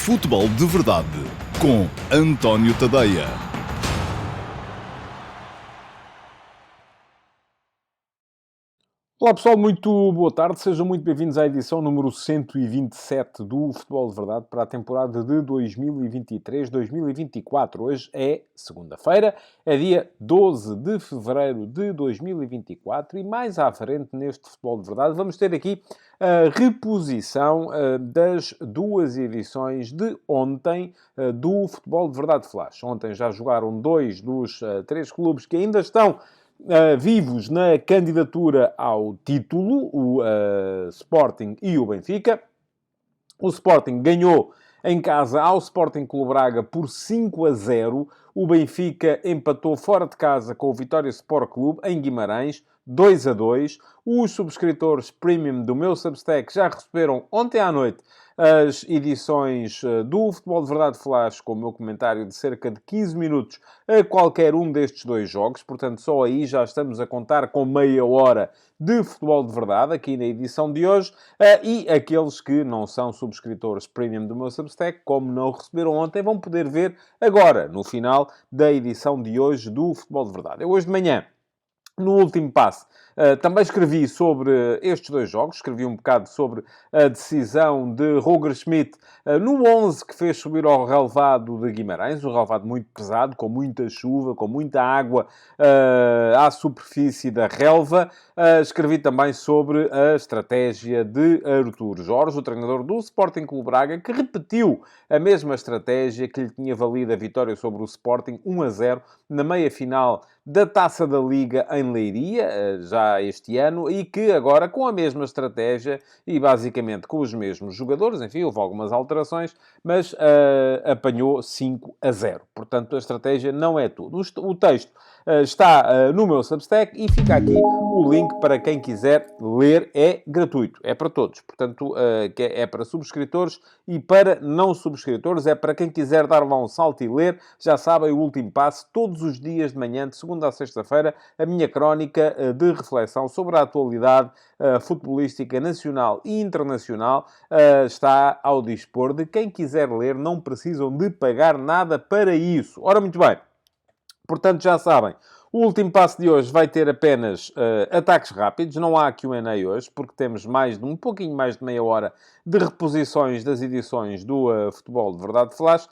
Futebol de Verdade com António Tadeia. Olá pessoal, muito boa tarde, sejam muito bem-vindos à edição número 127 do Futebol de Verdade para a temporada de 2023-2024. Hoje é segunda-feira, é dia 12 de fevereiro de 2024 e mais à frente neste Futebol de Verdade vamos ter aqui a reposição das duas edições de ontem do Futebol de Verdade Flash. Ontem já jogaram dois dos três clubes que ainda estão vivos na candidatura ao título, o Sporting e o Benfica. O Sporting ganhou em casa ao Sporting Clube Braga por 5-0. O Benfica empatou fora de casa com o Vitória Sport Clube em Guimarães, 2-2. Os subscritores premium do meu Substack já receberam ontem à noite as edições do Futebol de Verdade Flash com o meu comentário de cerca de 15 minutos a qualquer um destes dois jogos. Portanto, só aí já estamos a contar com meia hora de Futebol de Verdade aqui na edição de hoje. E aqueles que não são subscritores premium do meu Substack, como não receberam ontem, vão poder ver agora, no final da edição de hoje do Futebol de Verdade. Eu hoje de manhã, no último passe, também escrevi sobre estes dois jogos. Escrevi um bocado sobre a decisão de Roger Schmidt no 11 que fez subir ao relvado de Guimarães. Um relvado muito pesado, com muita chuva, com muita água à superfície da relva. Escrevi também sobre a estratégia de Artur Jorge, o treinador do Sporting Clube Braga, que repetiu a mesma estratégia que lhe tinha valido a vitória sobre o Sporting 1-0 na meia-final da Taça da Liga em Leiria, já este ano, e que agora, com a mesma estratégia e basicamente com os mesmos jogadores, enfim, houve algumas alterações, mas apanhou 5-0. Portanto, a estratégia não é tudo. O texto está no meu Substack e fica aqui o link para quem quiser ler. É gratuito, é para todos. Portanto, é para subscritores e para não subscritores. É para quem quiser dar lá um salto e ler. Já sabem, o último passo, todos os dias de manhã, de segunda a sexta-feira, a minha crónica de reflexão sobre a atualidade futebolística nacional e internacional está ao dispor de quem quiser ler. Não precisam de pagar nada para isso. Ora, muito bem. Portanto, já sabem, o último passo de hoje vai ter apenas ataques rápidos. Não há Q&A hoje, porque temos um pouquinho mais de meia hora de reposições das edições do Futebol de Verdade Flash.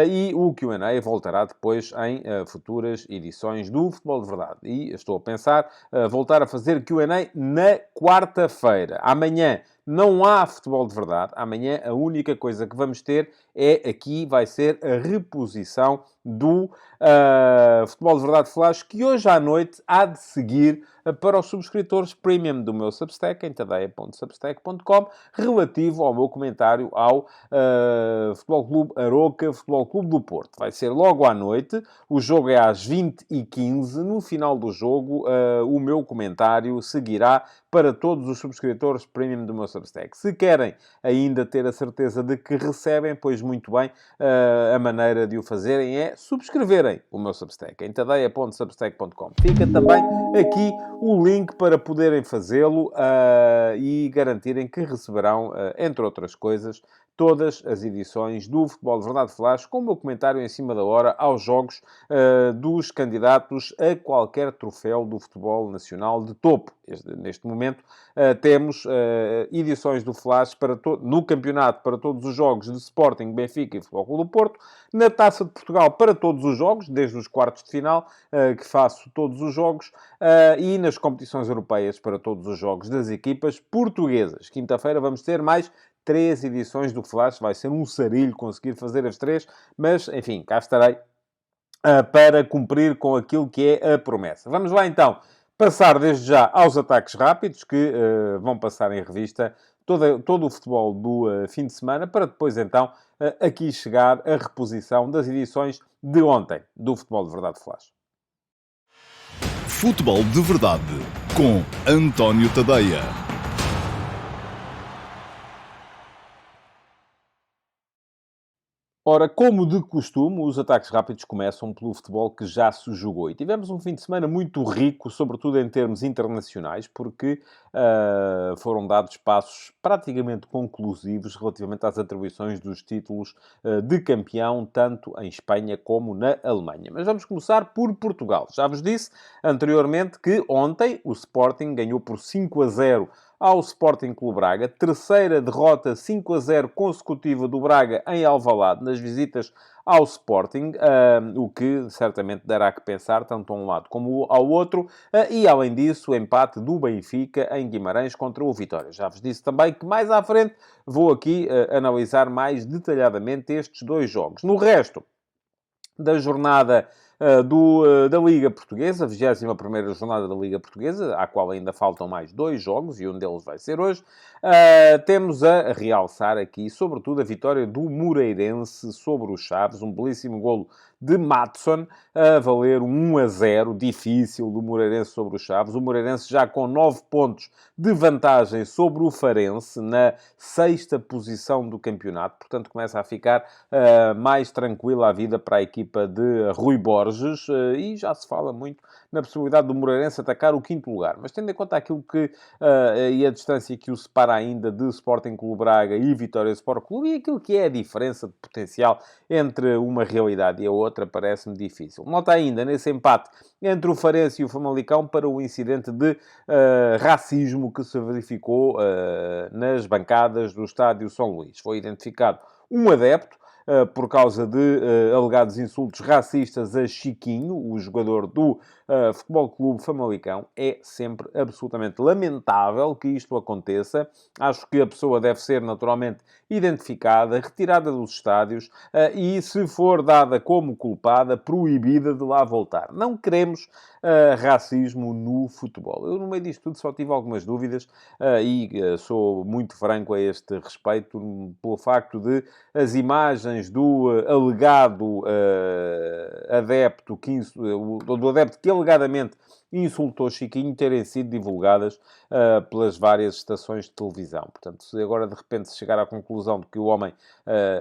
E o Q&A voltará depois em futuras edições do Futebol de Verdade. E estou a pensar voltar a fazer Q&A na quarta-feira. Amanhã não há Futebol de Verdade. Amanhã a única coisa que vamos ter vai ser a reposição do Futebol de Verdade Flash, que hoje à noite há de seguir para os subscritores premium do meu Substack, em tadeia.substack.com, relativo ao meu comentário ao Futebol Clube Aroca, Futebol Clube do Porto. Vai ser logo à noite, o jogo é às 20h15. No final do jogo, o meu comentário seguirá para todos os subscritores premium do meu Substack. Se querem ainda ter a certeza de que recebem, pois muito bem, a maneira de o fazerem é subscreverem o meu Substack em tadeia.substack.com. Fica também aqui o link para poderem fazê-lo e garantirem que receberão, entre outras coisas, todas as edições do Futebol de Verdade Flash, com o meu comentário em cima da hora aos jogos dos candidatos a qualquer troféu do futebol nacional de topo. Neste momento temos edições do Flash no campeonato para todos os jogos de Sporting, Benfica e Futebol Clube do Porto, na Taça de Portugal para todos os jogos, desde os quartos de final, que faço todos os jogos, e nas competições europeias para todos os jogos das equipas portuguesas. Quinta-feira vamos ter mais 3 edições do Flash. Vai ser um sarilho conseguir fazer as 3, mas, enfim, cá estarei para cumprir com aquilo que é a promessa. Vamos lá, então, passar desde já aos ataques rápidos, que vão passar em revista todo o futebol do fim de semana, para depois, então, aqui chegar a reposição das edições de ontem do Futebol de Verdade Flash. Futebol de Verdade com António Tadeia. Ora, como de costume, os ataques rápidos começam pelo futebol que já se jogou. E tivemos um fim de semana muito rico, sobretudo em termos internacionais, porque foram dados passos praticamente conclusivos relativamente às atribuições dos títulos de campeão, tanto em Espanha como na Alemanha. Mas vamos começar por Portugal. Já vos disse anteriormente que ontem o Sporting ganhou por 5-0 ao Sporting Clube Braga, terceira derrota 5-0 consecutiva do Braga em Alvalade, nas visitas ao Sporting, o que certamente dará que pensar, tanto a um lado como ao outro, e além disso, o empate do Benfica em Guimarães contra o Vitória. Já vos disse também que mais à frente vou aqui analisar mais detalhadamente estes dois jogos. No resto da jornada da Liga Portuguesa, a 21ª jornada da Liga Portuguesa, à qual ainda faltam mais dois jogos, e um deles vai ser hoje, temos a realçar aqui, sobretudo, a vitória do Moreirense sobre o Chaves, um belíssimo golo de Maatson, a valer 1-0, difícil, do Moreirense sobre o Chaves. O Moreirense já com 9 pontos de vantagem sobre o Farense, na sexta posição do campeonato, portanto começa a ficar mais tranquila a vida para a equipa de Rui Borges, e já se fala muito na possibilidade do Moreirense atacar o quinto lugar. Mas tendo em conta aquilo que, e a distância que o separa ainda de Sporting Clube Braga e Vitória Sport Clube, e aquilo que é a diferença de potencial entre uma realidade e a outra, parece-me difícil. Nota ainda nesse empate entre o Farense e o Famalicão para o incidente de racismo que se verificou nas bancadas do estádio São Luís. Foi identificado um adepto por causa de alegados insultos racistas a Chiquinho, o jogador do Futebol Clube Famalicão. É sempre absolutamente lamentável que isto aconteça. Acho que a pessoa deve ser naturalmente identificada, retirada dos estádios e, se for dada como culpada, proibida de lá voltar. Não queremos racismo no futebol. Eu, no meio disto tudo, só tive algumas dúvidas e sou muito franco a este respeito, pelo facto de as imagens do alegado adepto, do adepto que alegadamente insultou Chiquinho, terem sido divulgadas pelas várias estações de televisão. Portanto, se agora de repente se chegar à conclusão de que o homem,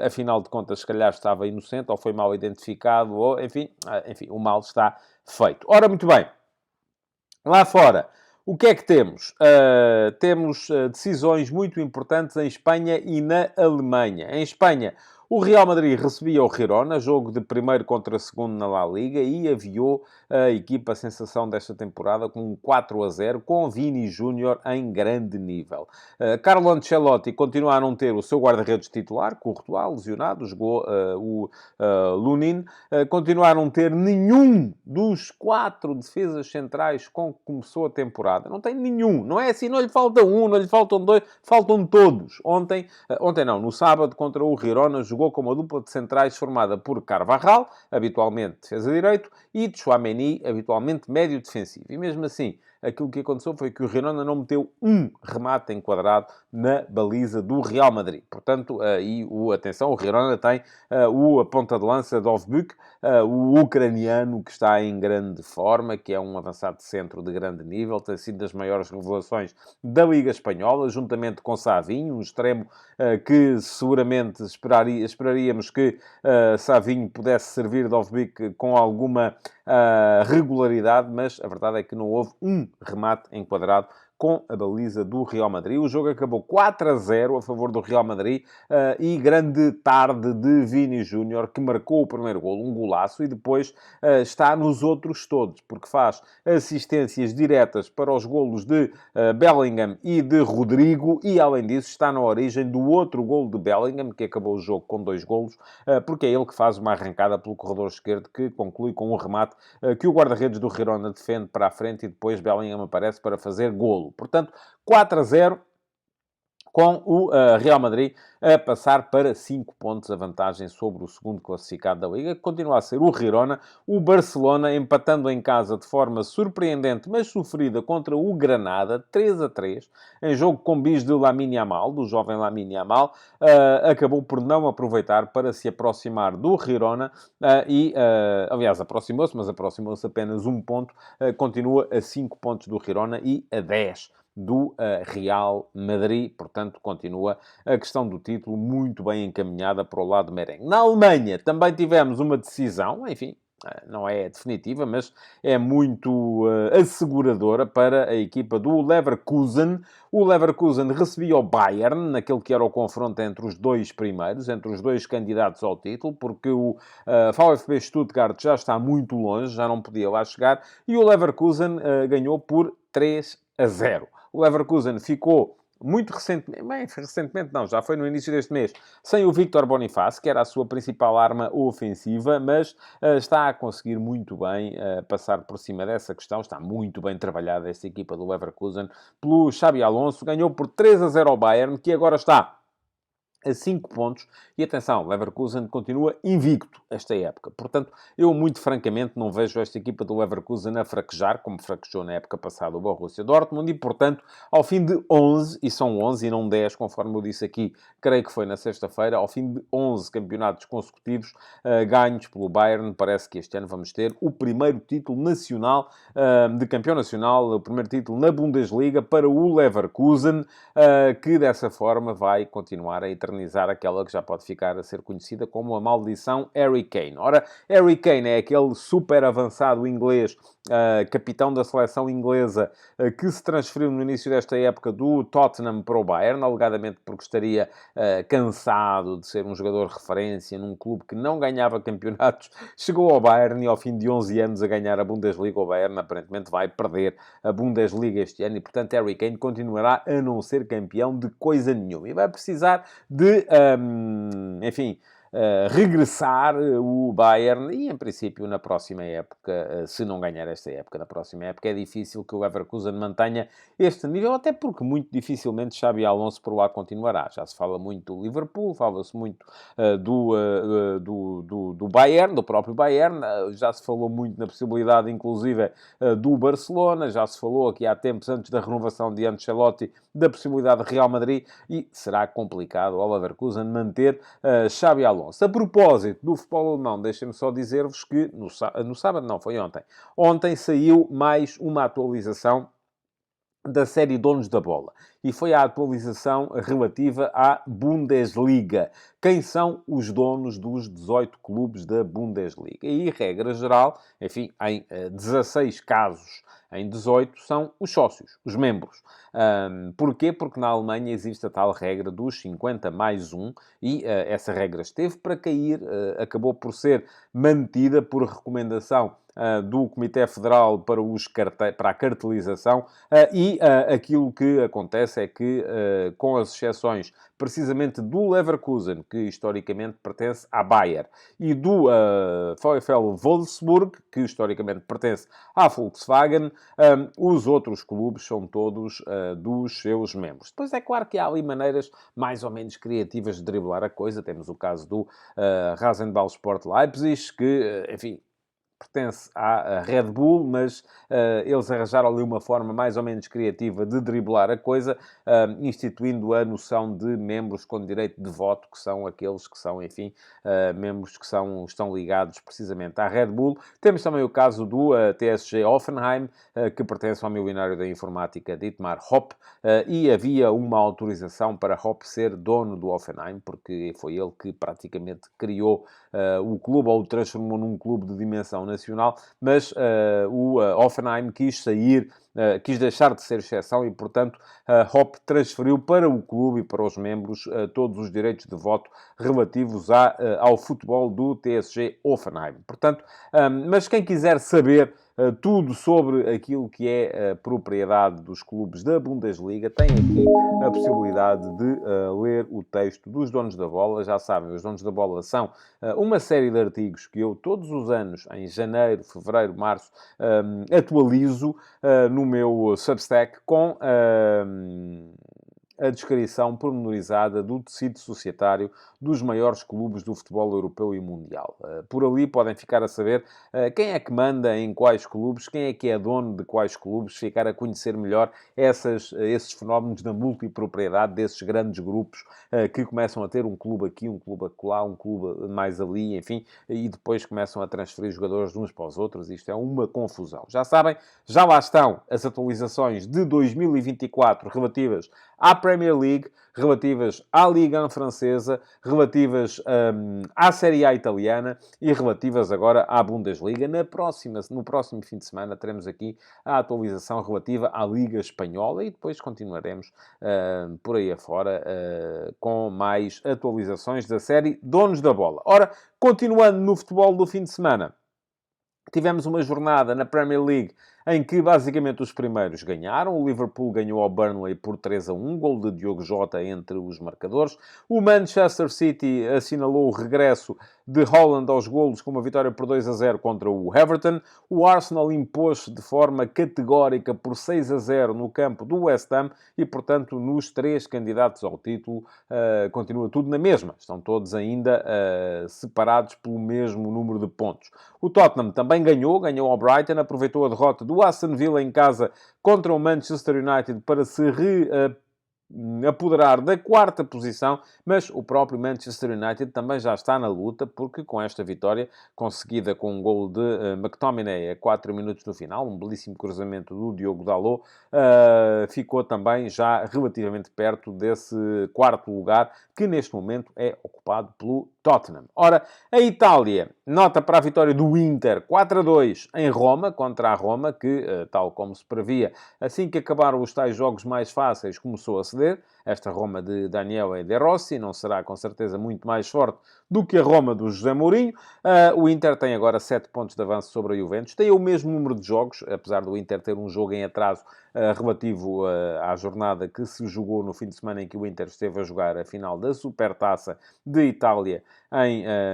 afinal de contas, se calhar estava inocente, ou foi mal identificado, ou, enfim, o mal está feito. Ora, muito bem. Lá fora, o que é que temos? Temos decisões muito importantes em Espanha e na Alemanha. Em Espanha, o Real Madrid recebia o Girona, jogo de primeiro contra segundo na La Liga, e aviou a equipa, a sensação desta temporada, com um 4-0, com Vini Júnior em grande nível. Carlo Ancelotti continua a não ter o seu guarda-redes titular, Courtois, lesionado, jogou o Lunin. Continua a não ter nenhum dos 4 defesas centrais com que começou a temporada. Não tem nenhum. Não é assim, não lhe falta um, não lhe faltam dois, faltam todos. Ontem não, no sábado, contra o Girona, jogou com uma dupla de centrais formada por Carvajal, habitualmente defesa direito, e Tchouaméni, habitualmente médio defensivo. E mesmo assim, aquilo que aconteceu foi que o Girona não meteu um remate enquadrado na baliza do Real Madrid. Portanto, atenção, o Girona tem a ponta de lança de Dovbyk, o ucraniano, que está em grande forma, que é um avançado de centro de grande nível, tem sido das maiores revelações da Liga Espanhola, juntamente com Savinho, um extremo que seguramente esperaríamos que Savinho pudesse servir Dovbyk com alguma regularidade, mas a verdade é que não houve um remate enquadrado com a baliza do Real Madrid. O jogo acabou 4-0 a favor do Real Madrid e grande tarde de Vini Júnior, que marcou o primeiro golo, um golaço, e depois está nos outros todos, porque faz assistências diretas para os golos de Bellingham e de Rodrigo, e além disso está na origem do outro golo de Bellingham, que acabou o jogo com 2 golos, porque é ele que faz uma arrancada pelo corredor esquerdo, que conclui com um remate que o guarda-redes do Girona defende para a frente, e depois Bellingham aparece para fazer golo. Portanto, 4-0, com o Real Madrid a passar para 5 pontos a vantagem sobre o segundo classificado da Liga, que continua a ser o Girona. O Barcelona empatando em casa de forma surpreendente, mas sofrida, contra o Granada, 3-3, em jogo com bis de Lamine Yamal, do jovem Lamine Yamal, acabou por não aproveitar para se aproximar do Girona aliás, aproximou-se, mas aproximou-se apenas 1 ponto, continua a 5 pontos do Girona e a 10 do Real Madrid. Portanto, continua a questão do título muito bem encaminhada para o lado merengue. Na Alemanha também tivemos uma decisão, enfim, não é definitiva, mas é muito asseguradora para a equipa do Leverkusen. O Leverkusen recebia o Bayern, naquele que era o confronto entre os dois primeiros, entre os dois candidatos ao título, porque o VfB Stuttgart já está muito longe, já não podia lá chegar, e o Leverkusen ganhou por 3-0. O Leverkusen ficou muito recentemente, bem, recentemente não, já foi no início deste mês, sem o Victor Boniface, que era a sua principal arma ofensiva, mas está a conseguir muito bem passar por cima dessa questão. Está muito bem trabalhada esta equipa do Leverkusen pelo Xabi Alonso. Ganhou por 3-0 ao Bayern, que agora está a 5 pontos. E atenção, Leverkusen continua invicto esta época. Portanto, eu muito francamente não vejo esta equipa do Leverkusen a fraquejar, como fraquejou na época passada o Borussia Dortmund. E, portanto, ao fim de 11, e são 11 e não 10, conforme eu disse aqui, creio que foi na sexta-feira, ao fim de 11 campeonatos consecutivos ganhos pelo Bayern, parece que este ano vamos ter o primeiro título nacional, de campeão nacional, o primeiro título na Bundesliga para o Leverkusen, que dessa forma vai continuar a eternizar aquela que já pode ficar a ser conhecida como a maldição Harry Kane. Ora, Harry Kane é aquele super avançado inglês, capitão da seleção inglesa, que se transferiu no início desta época do Tottenham para o Bayern, alegadamente porque estaria cansado de ser um jogador de referência num clube que não ganhava campeonatos. Chegou ao Bayern e ao fim de 11 anos a ganhar a Bundesliga, o Bayern aparentemente vai perder a Bundesliga este ano e, portanto, Harry Kane continuará a não ser campeão de coisa nenhuma. E vai precisar de, enfim, regressar o Bayern e, em princípio, na próxima época, se não ganhar esta época, na próxima época é difícil que o Leverkusen mantenha este nível, até porque muito dificilmente Xabi Alonso por lá continuará. Já se fala muito do Liverpool, fala-se muito do Bayern, do próprio Bayern, já se falou muito na possibilidade, inclusive, do Barcelona, já se falou aqui há tempos, antes da renovação de Ancelotti, da possibilidade de Real Madrid, e será complicado ao Leverkusen manter Xabi Alonso. A propósito do futebol alemão, deixem-me só dizer-vos que no sábado, não, foi ontem. Ontem saiu mais uma atualização da série Donos da Bola. E foi a atualização relativa à Bundesliga. Quem são os donos dos 18 clubes da Bundesliga? E, regra geral, enfim, em 16 casos em 18, são os sócios, os membros. Porquê? Porque na Alemanha existe a tal regra dos 50 mais 1 e essa regra esteve para cair, acabou por ser mantida por recomendação do Comitê Federal para, para a cartelização e aquilo que acontece é que, com as exceções precisamente do Leverkusen, que historicamente pertence à Bayer, e do VfL Wolfsburg, que historicamente pertence à Volkswagen, os outros clubes são todos dos seus membros. Depois é claro que há ali maneiras mais ou menos criativas de driblar a coisa. Temos o caso do Rasenball Sport Leipzig, que, enfim, pertence à Red Bull, mas eles arranjaram ali uma forma mais ou menos criativa de driblar a coisa, instituindo a noção de membros com direito de voto, que são aqueles que são, enfim, membros que estão ligados precisamente à Red Bull. Temos também o caso do TSG Hoffenheim, que pertence ao milionário da informática Dietmar Hopp, e havia uma autorização para Hopp ser dono do Hoffenheim, porque foi ele que praticamente criou o clube, ou o transformou num clube de dimensão nacional, mas o Hoffenheim quis sair, quis deixar de ser exceção e, portanto, Hopp transferiu para o clube e para os membros todos os direitos de voto relativos ao futebol do TSG Hoffenheim. Portanto, mas quem quiser saber tudo sobre aquilo que é a propriedade dos clubes da Bundesliga, tem aqui a possibilidade de ler o texto dos Donos da Bola. Já sabem, os Donos da Bola são uma série de artigos que eu todos os anos, em janeiro, fevereiro, março, atualizo no meu Substack com a descrição pormenorizada do tecido societário dos maiores clubes do futebol europeu e mundial. Por ali podem ficar a saber quem é que manda em quais clubes, quem é que é dono de quais clubes, ficar a conhecer melhor esses fenómenos da multipropriedade desses grandes grupos que começam a ter um clube aqui, um clube acolá, um clube mais ali, enfim, e depois começam a transferir jogadores de uns para os outros. Isto é uma confusão. Já sabem, já lá estão as atualizações de 2024 relativas à Premier League, relativas à Liga 1 francesa, relativas à Série A italiana e relativas agora à Bundesliga. No próximo fim de semana teremos aqui a atualização relativa à Liga Espanhola e depois continuaremos por aí afora com mais atualizações da série Donos da Bola. Ora, continuando no futebol do fim de semana, tivemos uma jornada na Premier League em que basicamente os primeiros ganharam. O Liverpool ganhou ao Burnley por 3-1, gol de Diogo Jota entre os marcadores. O Manchester City assinalou o regresso de Haaland aos golos com uma vitória por 2-0 contra o Everton. O Arsenal impôs-se de forma categórica por 6-0 no campo do West Ham e, portanto, nos três candidatos ao título, continua tudo na mesma. Estão todos ainda separados pelo mesmo número de pontos. O Tottenham também ganhou ao Brighton, aproveitou a derrota do Aston Villa em casa contra o Manchester United para se apoderar da quarta posição, mas o próprio Manchester United também já está na luta, porque com esta vitória, conseguida com um golo de McTominay a 4 minutos do final, um belíssimo cruzamento do Diogo Dalot, ficou também já relativamente perto desse quarto lugar, que neste momento é ocupado pelo Tottenham. Ora, a Itália, nota para a vitória do Inter, 4-2 em Roma, contra a Roma, que, tal como se previa, assim que acabaram os tais jogos mais fáceis, começou a ceder. Esta Roma de Daniel e De Rossi não será, com certeza, muito mais forte do que a Roma do José Mourinho. O Inter tem agora 7 pontos de avanço sobre a Juventus. Tem o mesmo número de jogos, apesar do Inter ter um jogo em atraso relativo à jornada que se jogou no fim de semana em que o Inter esteve a jogar a final da Supertaça de Itália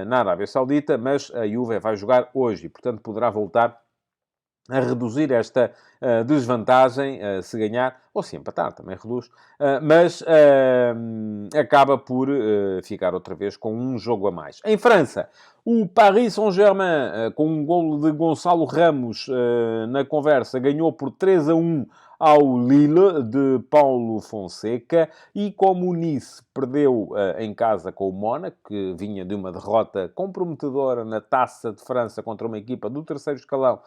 na Arábia Saudita, mas a Juve vai jogar hoje e, portanto, poderá voltar a reduzir esta desvantagem, se ganhar, ou se empatar, também reduz, mas acaba por ficar outra vez com um jogo a mais. Em França, o Paris Saint-Germain, com um golo de Gonçalo Ramos na conversa, ganhou por 3-1 ao Lille, de Paulo Fonseca, e como o Nice perdeu em casa com o Mónaco, que vinha de uma derrota comprometedora na Taça de França contra uma equipa do terceiro escalão,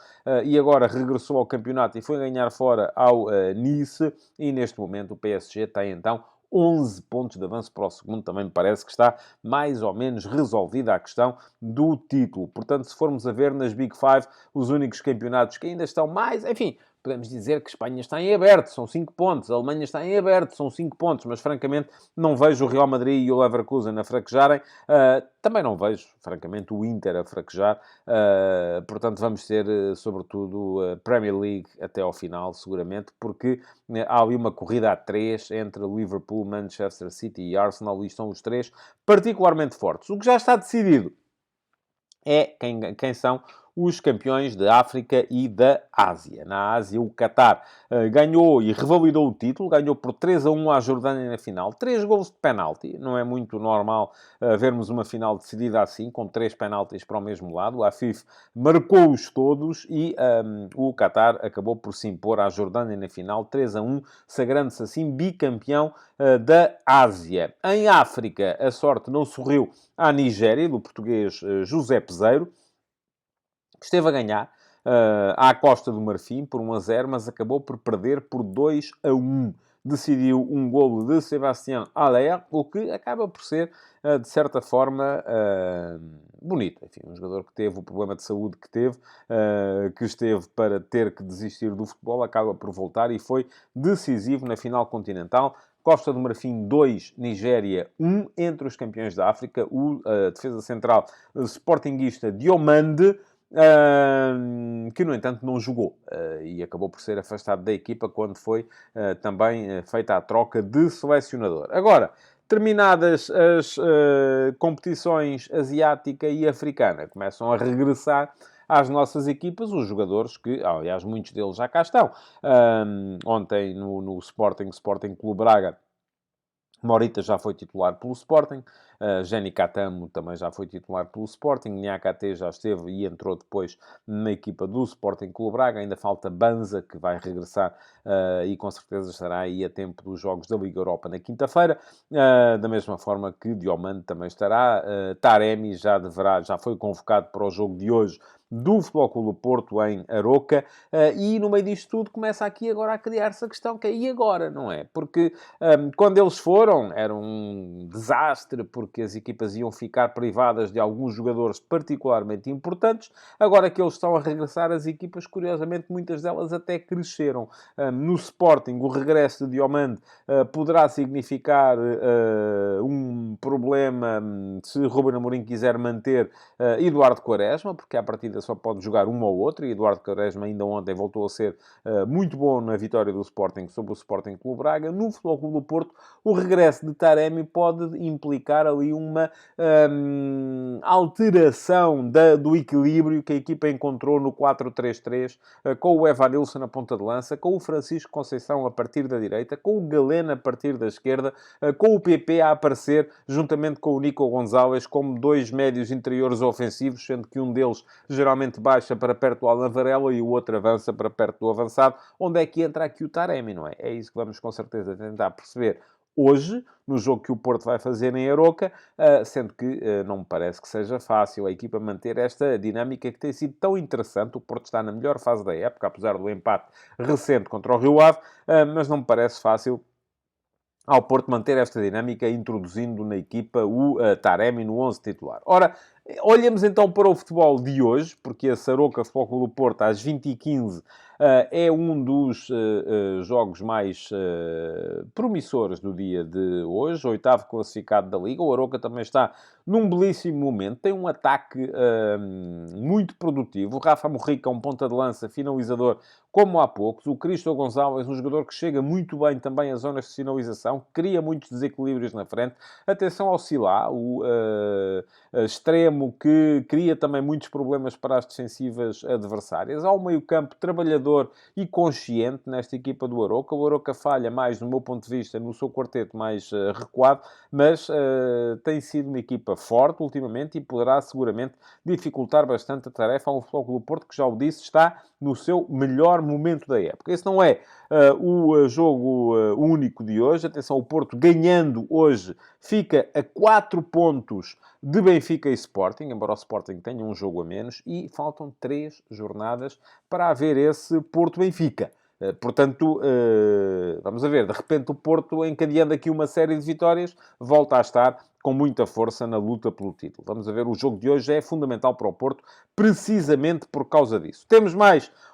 e agora regressou ao campeonato e foi ganhar fora ao Nice, e neste momento o PSG tem então 11 pontos de avanço para o segundo. Também me parece que está mais ou menos resolvida a questão do título. Portanto, se formos a ver nas Big Five, os únicos campeonatos que ainda estão mais... Enfim, podemos dizer que Espanha está em aberto, são 5 pontos. A Alemanha está em aberto, são 5 pontos. Mas, francamente, não vejo o Real Madrid e o Leverkusen a fraquejarem. Também não vejo, francamente, o Inter a fraquejar. Portanto, vamos ter, sobretudo, a Premier League até ao final, seguramente, porque há ali uma corrida a 3 entre Liverpool, Manchester City e Arsenal, e estão os três particularmente fortes. O que já está decidido é quem são os campeões da África e da Ásia. Na Ásia, o Qatar ganhou e revalidou o título, ganhou por 3-1 à Jordânia na final. 3 golos de penalti, não é muito normal vermos uma final decidida assim, com 3 penaltis para o mesmo lado. O Afif marcou-os todos e o Qatar acabou por se impor à Jordânia na final, 3-1, sagrando-se assim bicampeão da Ásia. Em África, a sorte não sorriu à Nigéria, do português José Peseiro, que esteve a ganhar à Costa do Marfim por 1-0, mas acabou por perder por 2-1. Decidiu um golo de Sébastien Haller, o que acaba por ser, de certa forma, bonito. Enfim, um jogador que teve o problema de saúde que teve, que esteve para ter que desistir do futebol, acaba por voltar e foi decisivo na final continental. Costa do Marfim 2, Nigéria 1, entre os campeões da África, o defesa central sportinguista Diomande, que, no entanto, não jogou e acabou por ser afastado da equipa quando foi também feita a troca de selecionador. Agora, terminadas as competições asiática e africana, começam a regressar às nossas equipas os jogadores que, aliás, muitos deles já cá estão. Ontem, no Sporting Clube Braga, Morita já foi titular pelo Sporting, Jenny Catamo também já foi titular pelo Sporting, Niakate já esteve e entrou depois na equipa do Sporting Clube Braga, ainda falta Banza, que vai regressar e com certeza estará aí a tempo dos jogos da Liga Europa na quinta-feira, da mesma forma que Diomande também estará, Taremi já foi convocado para o jogo de hoje do Futebol Clube do Porto em Aroca, e no meio disto tudo começa aqui agora a criar-se a questão que é, e agora, não é? Porque quando eles foram, era um desastre, porque as equipas iam ficar privadas de alguns jogadores particularmente importantes. Agora que eles estão a regressar, as equipas, curiosamente, muitas delas até cresceram. No Sporting, o regresso de Diomande poderá significar um problema se Ruben Amorim quiser manter Eduardo Quaresma, porque à partida só pode jogar uma ou outra, e Eduardo Quaresma ainda ontem voltou a ser muito bom na vitória do Sporting sobre o Sporting Clube Braga. No Futebol Clube do Porto, o regresso de Taremi pode implicar ali uma alteração do equilíbrio que a equipa encontrou no 4-3-3, com o Evanilson na ponta de lança, com o Francisco Conceição a partir da direita, com o Galeno a partir da esquerda, com o PP a aparecer juntamente com o Nico Gonzalez como dois médios interiores ofensivos, sendo que um deles geralmente baixa para perto do Alan Varela e o outro avança para perto do avançado. Onde é que entra aqui o Taremi, não é? É isso que vamos com certeza tentar perceber hoje, no jogo que o Porto vai fazer em Aroca, sendo que não me parece que seja fácil a equipa manter esta dinâmica que tem sido tão interessante. O Porto está na melhor fase da época, apesar do empate recente contra o Rio Ave, mas não me parece fácil ao Porto manter esta dinâmica, introduzindo na equipa o Taremi no 11 titular. Ora, olhemos então para o futebol de hoje, porque a Aroca Futebol Clube do Porto, às 20h15, é um dos jogos mais promissores do dia de hoje, oitavo classificado da Liga. O Aroca também está num belíssimo momento, tem um ataque muito produtivo. O Rafa Morrica, um ponta de lança, finalizador, como há poucos. O Cristo Gonçalves, um jogador que chega muito bem também às zonas de finalização, cria muitos desequilíbrios na frente. Atenção ao Silá, o extremo que cria também muitos problemas para as defensivas adversárias. Há um meio-campo trabalhador e consciente nesta equipa do Aroca. O Aroca falha mais, no meu ponto de vista, no seu quarteto mais recuado, mas tem sido uma equipa forte ultimamente e poderá seguramente dificultar bastante a tarefa ao Futebol Clube do Porto, que já o disse, está no seu melhor momento da época. Esse não é o jogo único de hoje. Atenção, o Porto ganhando hoje fica a 4 pontos de Benfica e Sporting, embora o Sporting tenha um jogo a menos, e faltam 3 jornadas para haver esse Porto-Benfica. Portanto, vamos a ver, de repente o Porto, encadeando aqui uma série de vitórias, volta a estar com muita força na luta pelo título. Vamos a ver, o jogo de hoje é fundamental para o Porto, precisamente por causa disso. Temos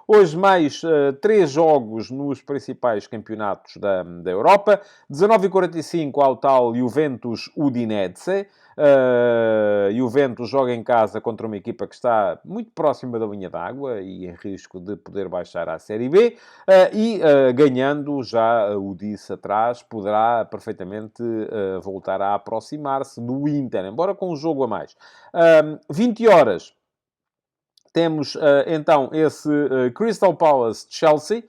hoje mais 3 jogos nos principais campeonatos da Europa. 19h45 ao tal Juventus-Udinese. Juventus joga em casa contra uma equipa que está muito próxima da linha d'água e em risco de poder baixar à Série B. Ganhando, já o disse atrás, poderá perfeitamente voltar a aproximar-se do Inter, embora com um jogo a mais. 20 horas, temos então esse Crystal Palace-Chelsea,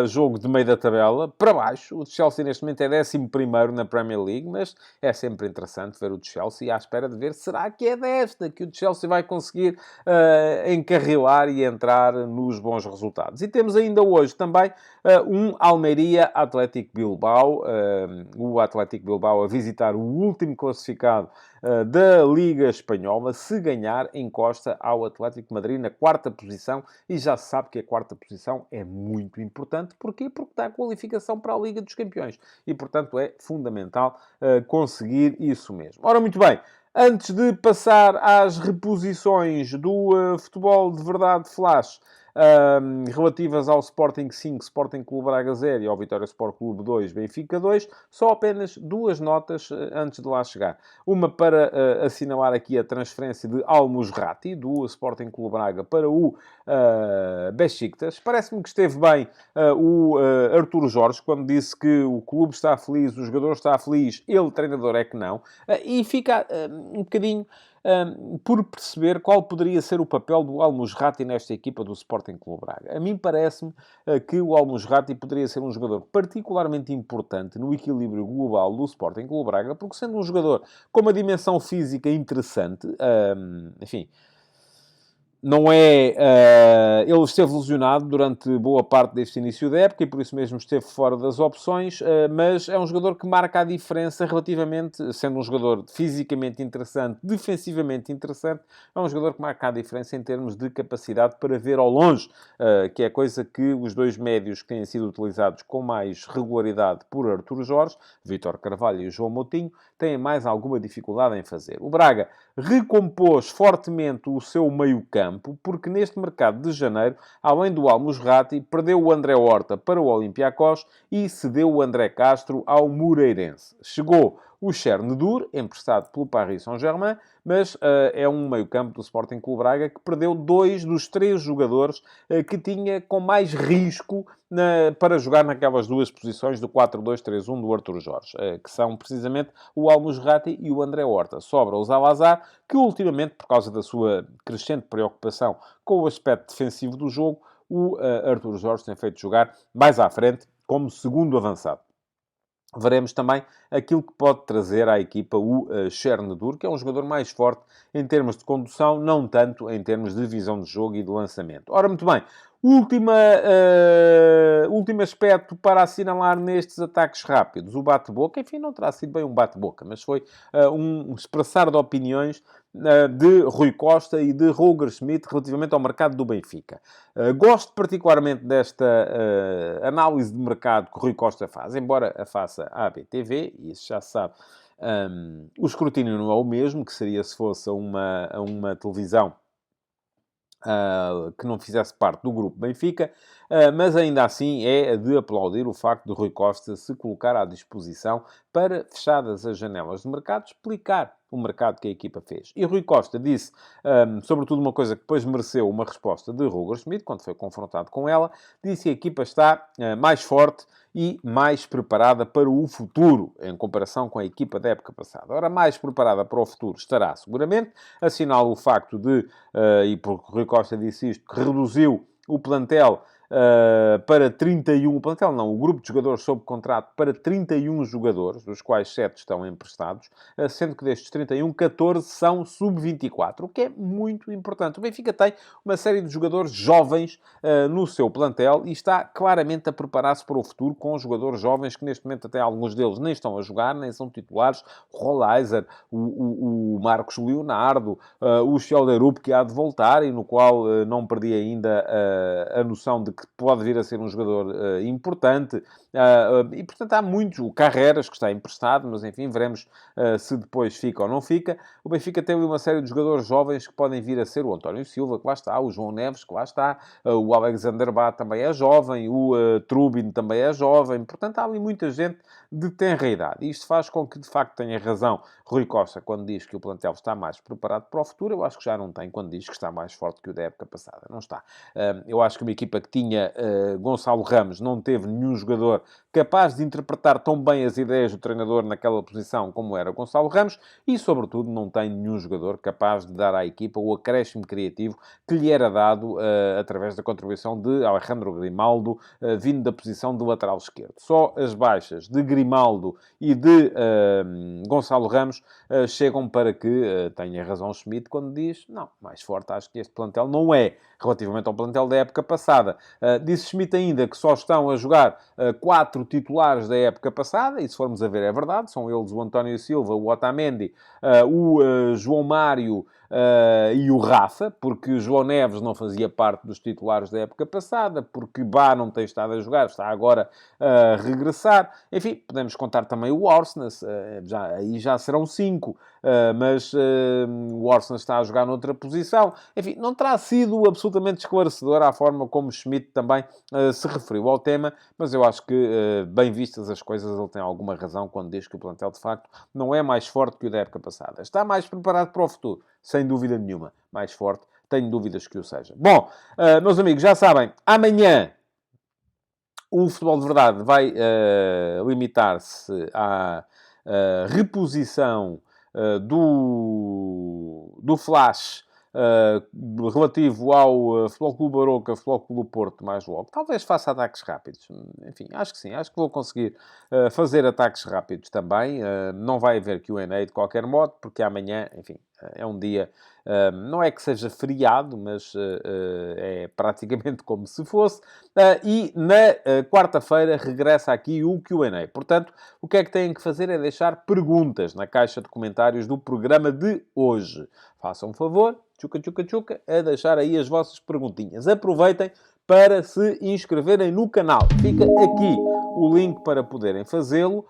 jogo de meio da tabela, para baixo. O Chelsea neste momento é 11º na Premier League, mas é sempre interessante ver o Chelsea à espera de ver, será que é desta que o Chelsea vai conseguir encarrilar e entrar nos bons resultados. E temos ainda hoje também um Almeria Atlético Bilbao, o Atlético Bilbao a visitar o último classificado da Liga Espanhola. Se ganhar, encosta ao Atlético de Madrid na 4ª posição, e já se sabe que a 4ª posição é muito importante. Porquê? Porque dá a qualificação para a Liga dos Campeões e, portanto, é fundamental conseguir isso mesmo. Ora, muito bem. Antes de passar às reposições do futebol de verdade flash, relativas ao Sporting 5, Sporting Clube Braga 0 e ao Vitória Sport Clube 2, Benfica 2, só apenas 2 notas antes de lá chegar. Uma para assinalar aqui a transferência de Al-Musrati, do Sporting Clube Braga, para o Besiktas. Parece-me que esteve bem o Artur Jorge, quando disse que o clube está feliz, o jogador está feliz, ele, treinador, é que não. E fica um bocadinho por perceber qual poderia ser o papel do Al-Musrati nesta equipa do Sporting Clube Braga. A mim parece-me que o Al-Musrati poderia ser um jogador particularmente importante no equilíbrio global do Sporting Clube Braga, porque sendo um jogador com uma dimensão física interessante, enfim, não é... ele esteve lesionado durante boa parte deste início da época e por isso mesmo esteve fora das opções, mas é um jogador que marca a diferença relativamente, sendo um jogador fisicamente interessante, defensivamente interessante, é um jogador que marca a diferença em termos de capacidade para ver ao longe, que é coisa que os dois médios que têm sido utilizados com mais regularidade por Artur Jorge, Vítor Carvalho e João Moutinho, têm mais alguma dificuldade em fazer. O Braga recompôs fortemente o seu meio-campo, porque neste mercado de janeiro, além do Al-Musrati, perdeu o André Horta para o Olympiacos e cedeu o André Castro ao Moreirense. Chegou o Chernedur, emprestado pelo Paris Saint-Germain, mas é um meio-campo do Sporting Clube Braga que perdeu 2 dos 3 jogadores que tinha com mais risco para jogar naquelas duas posições do 4-2-3-1 do Artur Jorge, que são precisamente o Al-Musrati e o André Horta. Sobra o Zalazar, que ultimamente, por causa da sua crescente preocupação com o aspecto defensivo do jogo, o Artur Jorge tem feito jogar mais à frente como segundo avançado. Veremos também aquilo que pode trazer à equipa o Chernedur, que é um jogador mais forte em termos de condução, não tanto em termos de visão de jogo e de lançamento. Ora, muito bem. Último aspecto para assinalar nestes ataques rápidos. O bate-boca, enfim, não terá sido bem um bate-boca, mas foi um expressar de opiniões de Rui Costa e de Roger Schmidt relativamente ao mercado do Benfica. Gosto particularmente desta análise de mercado que Rui Costa faz, embora a faça à ABTV, e isso já se sabe, o escrutínio não é o mesmo, que seria se fosse a uma televisão que não fizesse parte do grupo Benfica, mas ainda assim é de aplaudir o facto de Rui Costa se colocar à disposição para, fechadas as janelas de mercado, explicar o mercado que a equipa fez. E Rui Costa disse, sobretudo, uma coisa que depois mereceu uma resposta de Roger Schmidt, quando foi confrontado com ela, disse que a equipa está mais forte e mais preparada para o futuro, em comparação com a equipa da época passada. Ora, mais preparada para o futuro estará seguramente, assinala o facto de, e porque Rui Costa disse isto, que reduziu o plantel para 31... O plantel não, o grupo de jogadores sob contrato para 31 jogadores, dos quais 7 estão emprestados, sendo que destes 31, 14 são sub-24, o que é muito importante. O Benfica tem uma série de jogadores jovens no seu plantel e está claramente a preparar-se para o futuro com jogadores jovens que neste momento até alguns deles nem estão a jogar, nem são titulares. O Rolaiser, o Marcos Leonardo, o Schelderup, que há de voltar e no qual não perdi ainda a noção de que pode vir a ser um jogador importante. E, portanto, há muitos. O Carreras, que está emprestado, mas, enfim, veremos se depois fica ou não fica. O Benfica tem ali uma série de jogadores jovens que podem vir a ser o António Silva, que lá está, o João Neves, que lá está, o Alexander Bá também é jovem, o Trubin também é jovem. Portanto, há ali muita gente de tenra idade. E isto faz com que, de facto, tenha razão Rui Costa quando diz que o plantel está mais preparado para o futuro. Eu acho que já não tem quando diz que está mais forte que o da época passada. Não está. Eu acho que uma equipa que tinha Gonçalo Ramos não teve nenhum jogador capaz de interpretar tão bem as ideias do treinador naquela posição como era Gonçalo Ramos e, sobretudo, não tem nenhum jogador capaz de dar à equipa o acréscimo criativo que lhe era dado através da contribuição de Alejandro Grimaldo, vindo da posição de lateral esquerdo. Só as baixas de Grimaldo e de Gonçalo Ramos chegam para que tenha razão Schmidt quando diz, não, mais forte acho que este plantel não é relativamente ao plantel da época passada. Disse Schmidt ainda que só estão a jogar 4 titulares da época passada, e se formos a ver é verdade, são eles o António Silva, o Otamendi, o João Mário e o Rafa, porque o João Neves não fazia parte dos titulares da época passada, porque Bá não tem estado a jogar, está agora a regressar. Enfim, podemos contar também o Orsnes, aí já serão 5, mas o Orsnes está a jogar noutra posição. Enfim, não terá sido absolutamente esclarecedor a forma como Schmidt também se referiu ao tema, mas eu acho que, bem vistas as coisas, ele tem alguma razão quando diz que o plantel, de facto, não é mais forte que o da época passada. Está mais preparado para o futuro, sem dúvida nenhuma. Mais forte, tenho dúvidas que o seja. Bom, meus amigos, já sabem, amanhã o Futebol de Verdade vai limitar-se à reposição do Flash, relativo ao Futebol Clube Aroca, Futebol Clube Porto, mais logo. Talvez faça ataques rápidos. Enfim, acho que sim. Acho que vou conseguir fazer ataques rápidos também. Não vai haver Q&A de qualquer modo, porque amanhã, enfim, é um dia... não é que seja feriado, mas é praticamente como se fosse. E na quarta-feira regressa aqui o Q&A. Portanto, o que é que têm que fazer é deixar perguntas na caixa de comentários do programa de hoje. Façam um favor, tchuca, tchuca, tchuca, a deixar aí as vossas perguntinhas. Aproveitem para se inscreverem no canal. Fica aqui o link para poderem fazê-lo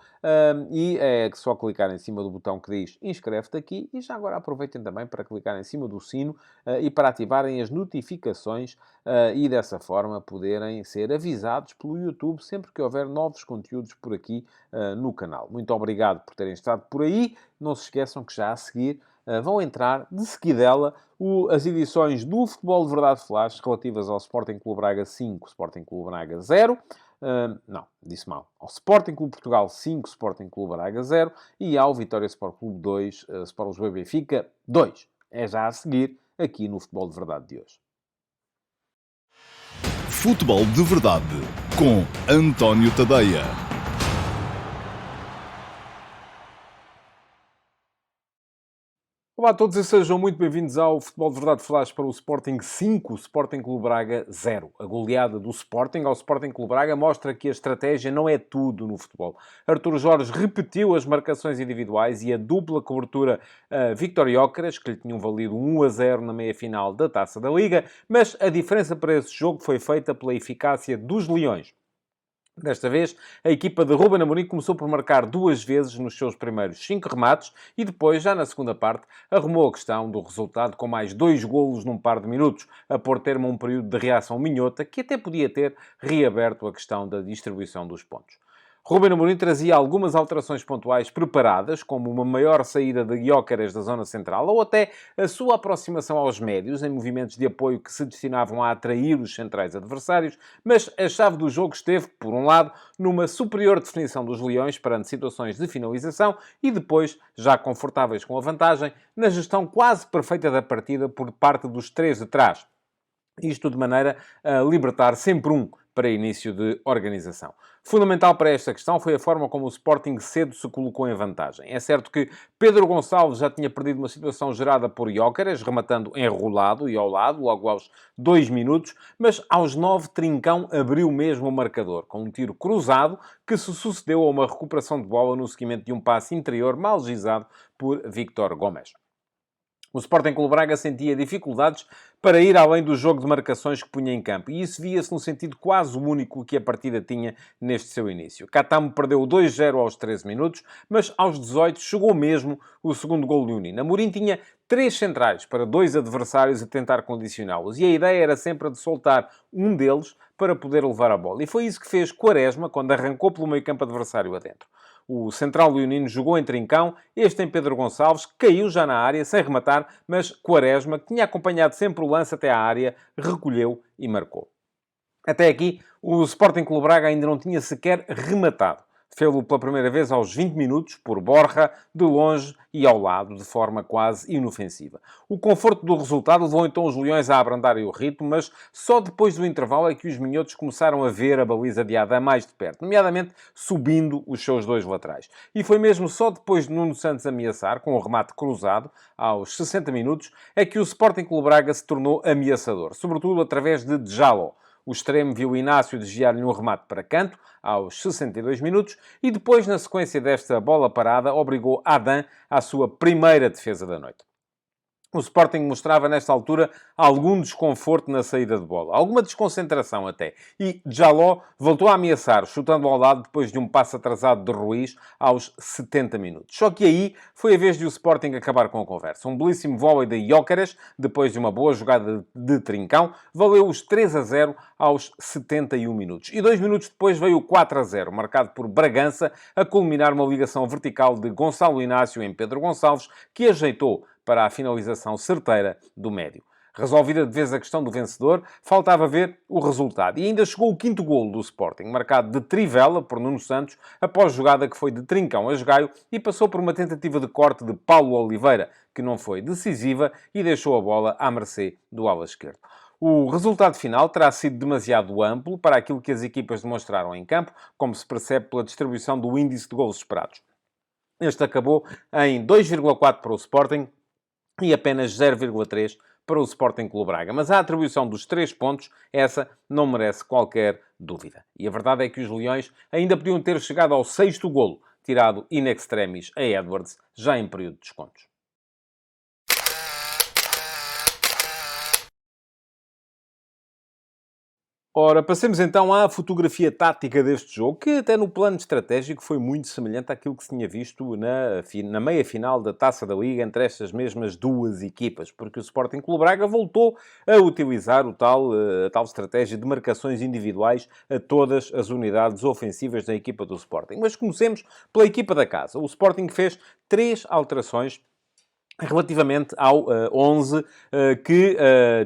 e é só clicar em cima do botão que diz inscreve-te aqui e já agora aproveitem também para clicar em cima do sino e para ativarem as notificações e dessa forma poderem ser avisados pelo YouTube sempre que houver novos conteúdos por aqui no canal. Muito obrigado por terem estado por aí. Não se esqueçam que já a seguir vão entrar de seguidela as edições do Futebol de Verdade Flash relativas ao Sporting Clube Braga 5, Sporting Clube Braga 0. Não, disse mal. Ao Sporting Clube Portugal 5, Sporting Clube Braga 0 e ao Vitória Sport Clube 2, Sport Lisboa e Benfica 2. É já a seguir aqui no Futebol de Verdade de hoje. Futebol de Verdade com António Tadeia. Olá a todos e sejam muito bem-vindos ao Futebol de Verdade Flash para o Sporting 5, Sporting Clube Braga 0. A goleada do Sporting ao Sporting Clube Braga mostra que a estratégia não é tudo no futebol. Artur Jorge repetiu as marcações individuais e a dupla cobertura Víctor Gyökeres, que lhe tinham valido 1-0 na meia-final da Taça da Liga, mas a diferença para esse jogo foi feita pela eficácia dos Leões. Desta vez, a equipa de Ruben Amorim começou por marcar 2 vezes nos seus primeiros 5 remates e depois, já na segunda parte, arrumou a questão do resultado com mais 2 golos num par de minutos, a pôr termo a um período de reação minhota que até podia ter reaberto a questão da distribuição dos pontos. Ruben Amorim trazia algumas alterações pontuais preparadas, como uma maior saída de Gyökeres da zona central, ou até a sua aproximação aos médios, em movimentos de apoio que se destinavam a atrair os centrais adversários, mas a chave do jogo esteve, por um lado, numa superior definição dos Leões perante situações de finalização e depois, já confortáveis com a vantagem, na gestão quase perfeita da partida por parte dos 3 de trás. Isto de maneira a libertar sempre um para início de organização. Fundamental para esta questão foi a forma como o Sporting cedo se colocou em vantagem. É certo que Pedro Gonçalves já tinha perdido uma situação gerada por Gyökeres, rematando enrolado e ao lado, logo aos 2 minutos, mas aos 9 Trincão abriu mesmo o marcador, com um tiro cruzado que se sucedeu a uma recuperação de bola no seguimento de um passe interior mal gizado por Víctor Gomes. O Sporting Clube Braga sentia dificuldades para ir além do jogo de marcações que punha em campo. E isso via-se no sentido quase único que a partida tinha neste seu início. Catamo perdeu 2-0 aos 13 minutos, mas aos 18 chegou mesmo o segundo gol de Unina. Amorim tinha 3 centrais para 2 adversários a tentar condicioná-los. E a ideia era sempre a de soltar um deles para poder levar a bola. E foi isso que fez Quaresma quando arrancou pelo meio-campo adversário adentro. O central leonino jogou em Trincão, este em Pedro Gonçalves, caiu já na área, sem rematar, mas Quaresma, que tinha acompanhado sempre o lance até à área, recolheu e marcou. Até aqui, o Sporting Clube Braga ainda não tinha sequer rematado. Fê-lo pela primeira vez aos 20 minutos, por Borja, de longe e ao lado, de forma quase inofensiva. O conforto do resultado levou então os Leões a abrandarem o ritmo, mas só depois do intervalo é que os minhotos começaram a ver a baliza de Adam mais de perto, nomeadamente subindo os seus 2 laterais. E foi mesmo só depois de Nuno Santos ameaçar, com o remate cruzado, aos 60 minutos, é que o Sporting Clube Braga se tornou ameaçador, sobretudo através de Djaló. O extremo viu Inácio desviar-lhe um remate para canto, aos 62 minutos, e depois, na sequência desta bola parada, obrigou Adam à sua primeira defesa da noite. O Sporting mostrava, nesta altura, algum desconforto na saída de bola. Alguma desconcentração até. E Djaló voltou a ameaçar, chutando ao lado depois de um passo atrasado de Ruiz aos 70 minutos. Só que aí foi a vez de o Sporting acabar com a conversa. Um belíssimo vôlei de Gyökeres, depois de uma boa jogada de Trincão, valeu os 3-0 aos 71 minutos. E 2 minutos depois veio o 4-0, marcado por Bragança, a culminar uma ligação vertical de Gonçalo Inácio em Pedro Gonçalves, que ajeitou para a finalização certeira do médio. resolvida de vez a questão do vencedor, faltava ver o resultado. E ainda chegou o quinto golo do Sporting, marcado de trivela por Nuno Santos, após jogada que foi de trincão a esgaio e passou por uma tentativa de corte de Paulo Oliveira, que não foi decisiva e deixou a bola à mercê do ala esquerdo. O resultado final terá sido demasiado amplo para aquilo que as equipas demonstraram em campo, como se percebe pela distribuição do índice de golos esperados. Este acabou em 2,4 para o Sporting e apenas 0,3 para o Sporting Clube Braga. Mas a atribuição dos 3 pontos, essa não merece qualquer dúvida. E a verdade é que os Leões ainda podiam ter chegado ao 6º golo, tirado in extremis a Edwards, já em período de descontos. Ora, passemos então à fotografia tática deste jogo, que até no plano estratégico foi muito semelhante àquilo que se tinha visto na meia-final da Taça da Liga entre estas mesmas duas equipas, porque o Sporting Clube Braga voltou a utilizar a tal estratégia de marcações individuais a todas as unidades ofensivas da equipa do Sporting. Mas comecemos pela equipa da casa. O Sporting fez 3 alterações relativamente ao 11 que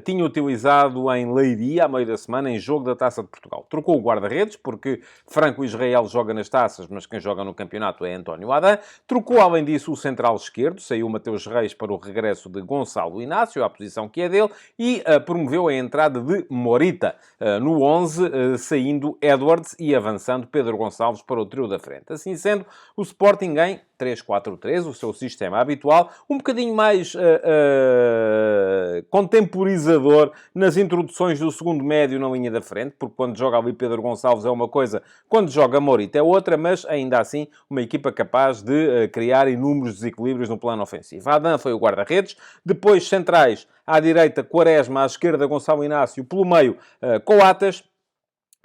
tinha utilizado em Leiria, à meio da semana, em jogo da Taça de Portugal. Trocou o guarda-redes, porque Franco Israel joga nas taças, mas quem joga no campeonato é António Adán. Trocou, além disso, o central esquerdo. Saiu Mateus Reis para o regresso de Gonçalo Inácio, à posição que é dele. E promoveu a entrada de Morita no 11, saindo Edwards e avançando Pedro Gonçalves para o trio da frente. Assim sendo, o Sporting em 3-4-3, o seu sistema habitual, um bocadinho mais contemporizador nas introduções do segundo médio na linha da frente, porque quando joga ali Pedro Gonçalves é uma coisa, quando joga Morita é outra, mas ainda assim uma equipa capaz de criar inúmeros desequilíbrios no plano ofensivo. Adán foi o guarda-redes, depois centrais à direita Quaresma, à esquerda Gonçalo Inácio, pelo meio Coatas.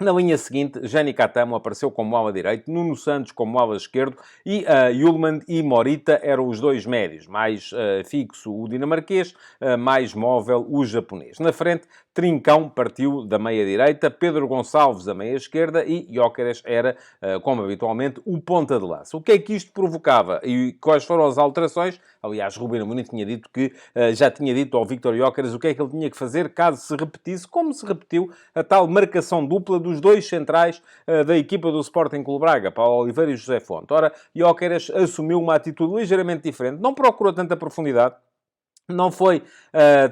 Na linha seguinte, Jani Catamo apareceu como ala direito, Nuno Santos como ala esquerdo e Yulman e Morita eram os dois médios. Mais fixo o dinamarquês, mais móvel o japonês. Na frente, Trincão partiu da meia-direita, Pedro Gonçalves da meia-esquerda e Gyökeres era, como habitualmente, o ponta de lança. O que é que isto provocava? E quais foram as alterações? Aliás, Ruben Amorim tinha dito que já tinha dito ao Víctor Gyökeres o que é que ele tinha que fazer caso se repetisse, como se repetiu a tal marcação dupla dos dois centrais da equipa do Sporting Clube Braga, Paulo Oliveira e José Fonte. Ora, Gyökeres assumiu uma atitude ligeiramente diferente, não procurou tanta profundidade, não foi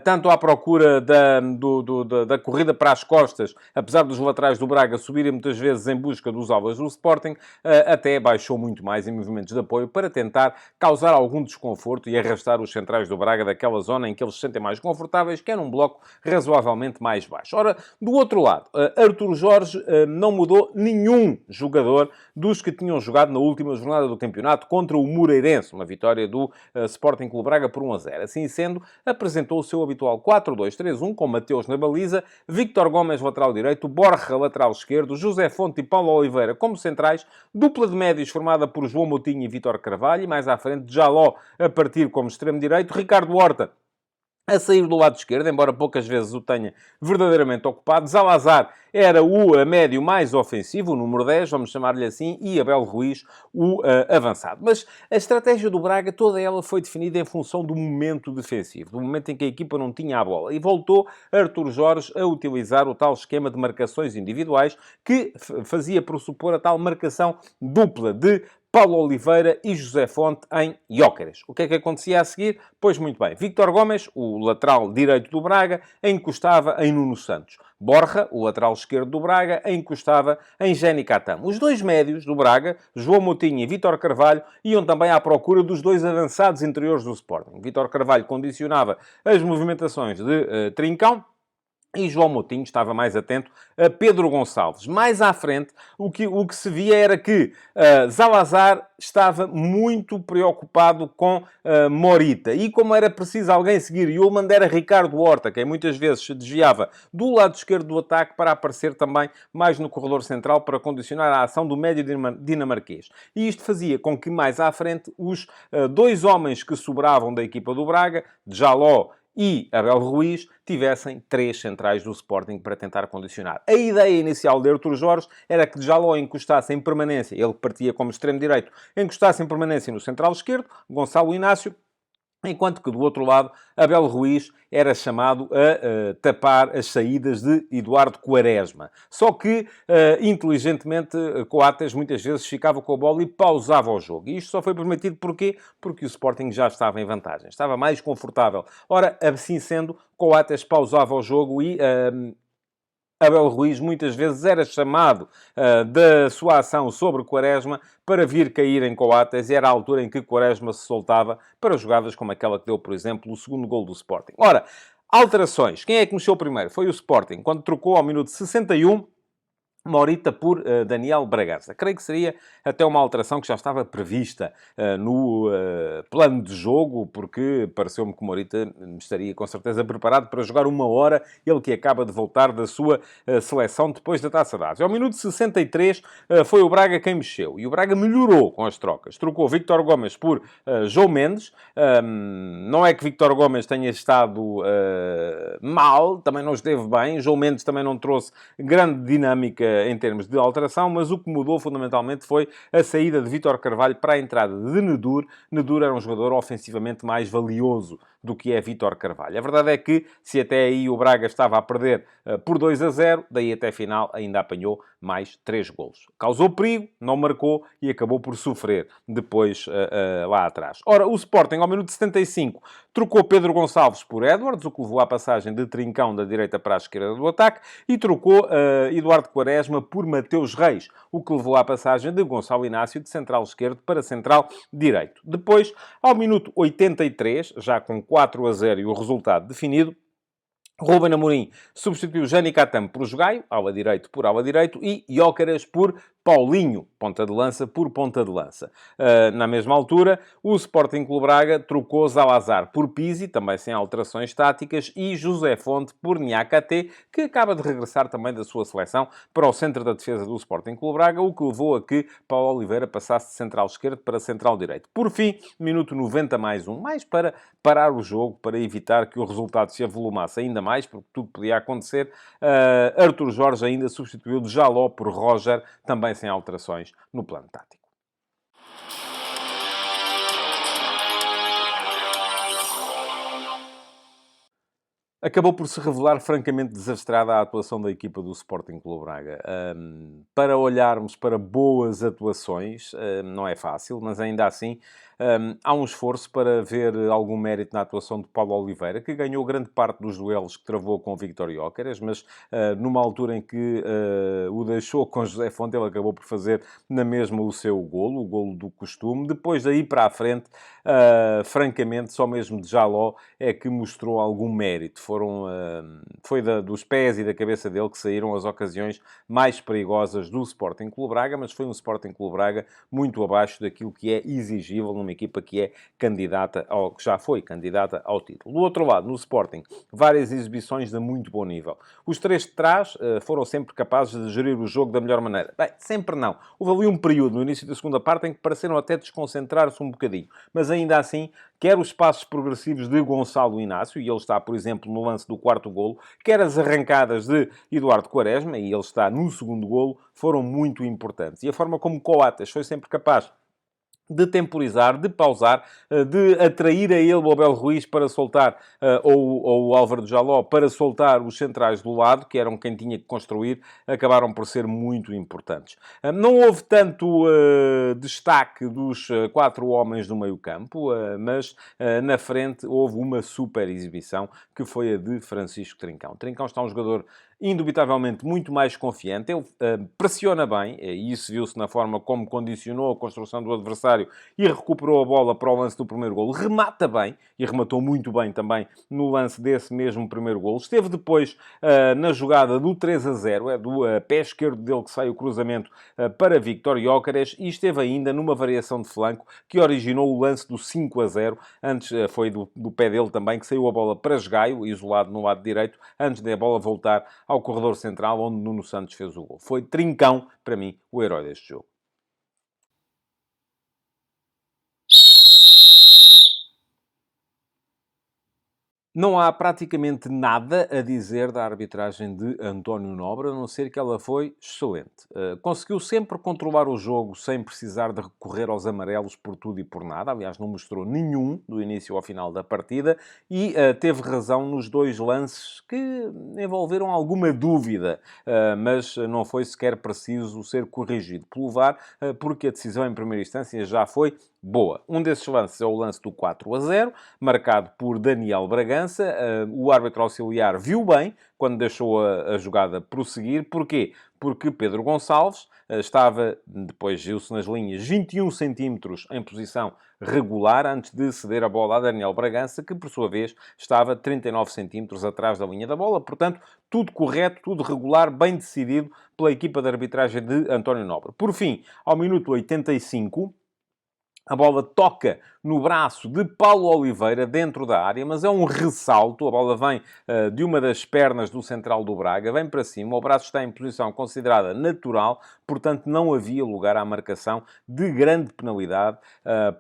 tanto à procura da corrida para as costas, apesar dos laterais do Braga subirem muitas vezes em busca dos alvos do Sporting, até baixou muito mais em movimentos de apoio para tentar causar algum desconforto e arrastar os centrais do Braga daquela zona em que eles se sentem mais confortáveis, que é num bloco razoavelmente mais baixo. Ora, do outro lado, Artur Jorge não mudou nenhum jogador dos que tinham jogado na última jornada do campeonato contra o Moreirense, uma vitória do Sporting Clube Braga por 1-0. Assim sendo, apresentou o seu habitual 4-2-3-1, com Mateus na baliza, Víctor Gomes lateral direito, Borja lateral esquerdo, José Fonte e Paulo Oliveira como centrais, dupla de médios formada por João Moutinho e Vítor Carvalho, e mais à frente Jaló a partir como extremo direito, Ricardo Horta a sair do lado esquerdo, embora poucas vezes o tenha verdadeiramente ocupado. Zalazar era o médio mais ofensivo, o número 10, vamos chamar-lhe assim, e Abel Ruiz o avançado. Mas a estratégia do Braga, toda ela foi definida em função do momento defensivo, do momento em que a equipa não tinha a bola. E voltou Artur Jorge a utilizar o tal esquema de marcações individuais que fazia pressupor a tal marcação dupla de Paulo Oliveira e José Fonte em Gyökeres. O que é que acontecia a seguir? Pois muito bem, Víctor Gomes, o lateral direito do Braga, encostava em Nuno Santos. Borja, o lateral esquerdo do Braga, encostava em Jani Catamo. Os dois médios do Braga, João Moutinho e Vítor Carvalho, iam também à procura dos dois avançados interiores do Sporting. Vítor Carvalho condicionava as movimentações de Trincão, e João Moutinho estava mais atento a Pedro Gonçalves. Mais à frente, o que se via era que Zalazar estava muito preocupado com Morita. E como era preciso alguém seguir Yulman, era Ricardo Horta, quem muitas vezes se desviava do lado esquerdo do ataque para aparecer também mais no corredor central para condicionar a ação do médio dinamarquês. E isto fazia com que mais à frente os dois homens que sobravam da equipa do Braga, Jaló e Abel Ruiz, tivessem 3 centrais do Sporting para tentar condicionar. A ideia inicial de Artur Jorge era que Jaló encostasse em permanência, ele partia como extremo direito, encostasse em permanência no central esquerdo, Gonçalo Inácio, Enquanto que, do outro lado, Abel Ruiz era chamado a tapar as saídas de Eduardo Quaresma. Só que, inteligentemente, Coates muitas vezes ficava com a bola e pausava o jogo. E isto só foi permitido porquê? Porque o Sporting já estava em vantagem. Estava mais confortável. Ora, assim sendo, Coates pausava o jogo e Abel Ruiz muitas vezes era chamado da sua ação sobre Quaresma para vir cair em Coates e era a altura em que Quaresma se soltava para jogadas como aquela que deu, por exemplo, o segundo gol do Sporting. Ora, alterações. Quem é que mexeu primeiro? Foi o Sporting, quando trocou ao minuto 61 Morita por Daniel Bragança. Creio que seria até uma alteração que já estava prevista no plano de jogo, porque pareceu-me que Morita estaria com certeza preparado para jogar uma hora, ele que acaba de voltar da sua seleção depois da Taça da Ásia. Ao minuto 63 foi o Braga quem mexeu, e o Braga melhorou com as trocas. Trocou Víctor Gomes por João Mendes. Não é que Víctor Gomes tenha estado mal, também não esteve bem. João Mendes também não trouxe grande dinâmica em termos de alteração, mas o que mudou fundamentalmente foi a saída de Vítor Carvalho para a entrada de Nedur. Nedur era um jogador ofensivamente mais valioso do que é Vítor Carvalho. A verdade é que, se até aí o Braga estava a perder por 2-0, daí até a final ainda apanhou mais 3 golos. Causou perigo, não marcou e acabou por sofrer depois lá atrás. Ora, o Sporting, ao minuto 75, trocou Pedro Gonçalves por Edwards, o que levou à passagem de Trincão da direita para a esquerda do ataque, e trocou Eduardo Quaresma por Mateus Reis, o que levou à passagem de Gonçalo Inácio de central esquerdo para central direito. Depois, ao minuto 83, já com 4-0 e o resultado definido, Ruben Amorim substituiu Jani Catam por Jogaio, ala direito por ala direito, e Jóqueras por Paulinho, ponta de lança por ponta de lança. Na mesma altura, o Sporting Clube Braga trocou Zalazar por Pizzi, também sem alterações táticas, e José Fonte por Niakate, que acaba de regressar também da sua seleção para o centro da defesa do Sporting Clube Braga, o que levou a que Paulo Oliveira passasse de central esquerdo para central direito. Por fim, minuto 90 mais um, mais para parar o jogo, para evitar que o resultado se avolumasse ainda mais, porque tudo podia acontecer. Arthur Jorge ainda substituiu de Jaló por Roger, também sem alterações no plano tático. Acabou por se revelar francamente desastrada a atuação da equipa do Sporting Clube Braga. Para olharmos para boas atuações, não é fácil, mas ainda assim há um esforço para ver algum mérito na atuação de Paulo Oliveira, que ganhou grande parte dos duelos que travou com o Víctor Jóqueras, mas numa altura em que o deixou com José Fonte, ele acabou por fazer na mesma o seu golo, o golo do costume. Depois daí para a frente, francamente, só mesmo de Jaló é que mostrou algum mérito. Foi dos pés e da cabeça dele que saíram as ocasiões mais perigosas do Sporting Clube Braga, mas foi um Sporting Clube Braga muito abaixo daquilo que é exigível numa equipa que é candidata, que já foi candidata ao título. Do outro lado, no Sporting, várias exibições de muito bom nível. Os três de trás foram sempre capazes de gerir o jogo da melhor maneira. Bem, sempre não. Houve ali um período, no início da segunda parte, em que pareceram até desconcentrar-se um bocadinho. Mas ainda assim, quer os passos progressivos de Gonçalo Inácio, e ele está, por exemplo, no lance do quarto golo, quer as arrancadas de Eduardo Quaresma, e ele está no segundo golo, foram muito importantes. E a forma como Coates foi sempre capaz de temporizar, de pausar, de atrair a ele o Abel Ruiz para soltar, ou o Álvaro de Jaló para soltar os centrais do lado, que eram quem tinha que construir, acabaram por ser muito importantes. Não houve tanto destaque dos 4 homens do meio-campo, mas na frente houve uma super exibição, que foi a de Francisco Trincão. Trincão está um jogador indubitavelmente muito mais confiante, ele pressiona bem, e isso viu-se na forma como condicionou a construção do adversário e recuperou a bola para o lance do primeiro golo. Remata bem, e rematou muito bem também no lance desse mesmo primeiro golo. Esteve depois na jogada do 3-0, é do pé esquerdo dele que sai o cruzamento para Víctor Jóqueras, e esteve ainda numa variação de flanco que originou o lance do 5-0. Antes foi do pé dele também que saiu a bola para Jogaio, isolado no lado direito, antes da bola voltar ao corredor central, onde Nuno Santos fez o gol. Foi Trincão, para mim, o herói deste jogo. Não há praticamente nada a dizer da arbitragem de António Nobre, a não ser que ela foi excelente. Conseguiu sempre controlar o jogo sem precisar de recorrer aos amarelos por tudo e por nada. Aliás, não mostrou nenhum do início ao final da partida e teve razão nos dois lances que envolveram alguma dúvida, mas não foi sequer preciso ser corrigido pelo VAR, porque a decisão em primeira instância já foi boa. Um desses lances é o lance do 4-0, marcado por Daniel Bragança. O árbitro auxiliar viu bem quando deixou a jogada prosseguir. Porquê? Porque Pedro Gonçalves estava, depois viu-se nas linhas, 21 centímetros em posição regular antes de ceder a bola a Daniel Bragança, que por sua vez estava 39 centímetros atrás da linha da bola. Portanto, tudo correto, tudo regular, bem decidido pela equipa de arbitragem de António Nobre. Por fim, ao minuto 85... a bola toca no braço de Paulo Oliveira dentro da área, mas é um ressalto. A bola vem de uma das pernas do central do Braga, vem para cima. O braço está em posição considerada natural, portanto não havia lugar à marcação de grande penalidade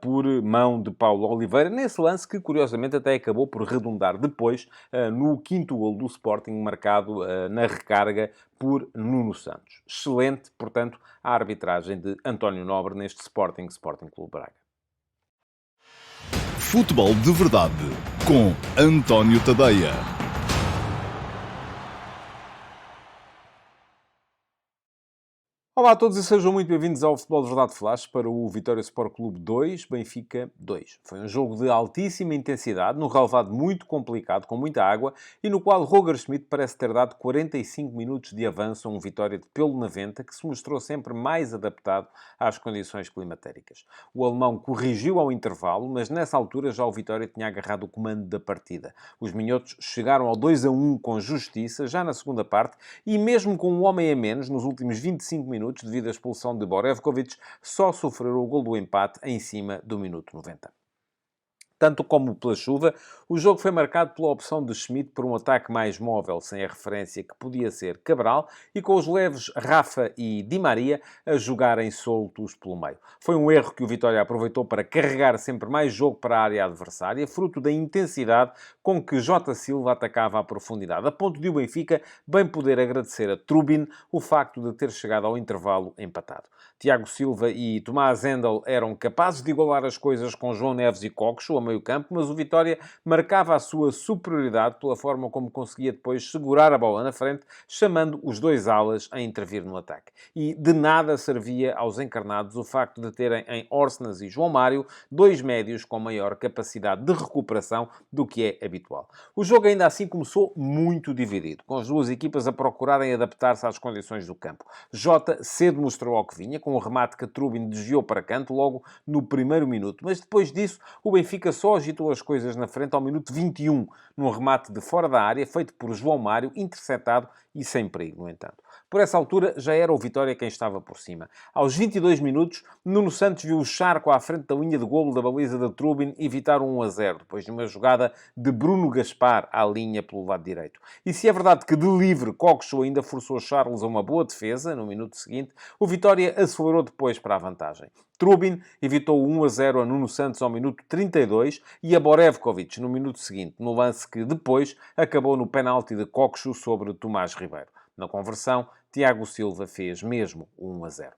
por mão de Paulo Oliveira. Nesse lance que, curiosamente, até acabou por redundar depois no quinto golo do Sporting, marcado na recarga por Nuno Santos. Excelente, portanto, a arbitragem de António Nobre neste Sporting Clube Braga. Futebol de Verdade com António Tadeia. Olá a todos e sejam muito bem-vindos ao Futebol de Verdade Flash para o Vitória Sport Clube 2, Benfica 2. Foi um jogo de altíssima intensidade, num relevado muito complicado, com muita água, e no qual Roger Schmidt parece ter dado 45 minutos de avanço a um Vitória de pelo 90, que se mostrou sempre mais adaptado às condições climatéricas. O alemão corrigiu ao intervalo, mas nessa altura já o Vitória tinha agarrado o comando da partida. Os minhotos chegaram ao 2-1 com justiça, já na segunda parte, e mesmo com um homem a menos, nos últimos 25 minutos, devido à expulsão de Borevkovic, só sofreram o gol do empate em cima do minuto 90. Tanto como pela chuva, o jogo foi marcado pela opção de Schmidt por um ataque mais móvel, sem a referência que podia ser Cabral, e com os leves Rafa e Di Maria a jogarem soltos pelo meio. Foi um erro que o Vitória aproveitou para carregar sempre mais jogo para a área adversária, fruto da intensidade com que Jota Silva atacava à profundidade, a ponto de o Benfica bem poder agradecer a Trubin o facto de ter chegado ao intervalo empatado. Tiago Silva e Tomás Hendel eram capazes de igualar as coisas com João Neves e Coxo a meio campo, mas o Vitória marcava a sua superioridade pela forma como conseguia depois segurar a bola na frente, chamando os dois alas a intervir no ataque. E de nada servia aos encarnados o facto de terem em Orsnes e João Mário dois médios com maior capacidade de recuperação do que é habitual. O jogo ainda assim começou muito dividido, com as duas equipas a procurarem adaptar-se às condições do campo. Jota cedo mostrou ao que vinha, com um remate que Trubin desviou para canto logo no primeiro minuto. Mas depois disso, o Benfica só agitou as coisas na frente ao minuto 21, num remate de fora da área, feito por João Mário, interceptado e sem perigo, no entanto. Por essa altura, já era o Vitória quem estava por cima. Aos 22 minutos, Nuno Santos viu o Charco à frente da linha de golo da baliza de Trubin evitar um 1-0, depois de uma jogada de Bruno Gaspar à linha pelo lado direito. E se é verdade que de livre Coxo ainda forçou Charles a uma boa defesa, no minuto seguinte, o Vitória acelerou depois para a vantagem. Trubin evitou o 1-0 a Nuno Santos ao minuto 32 e a Borevkovic no minuto seguinte, no lance que depois acabou no penalti de Coxo sobre Tomás Ribeiro. Na conversão, Tiago Silva fez mesmo o 1-0.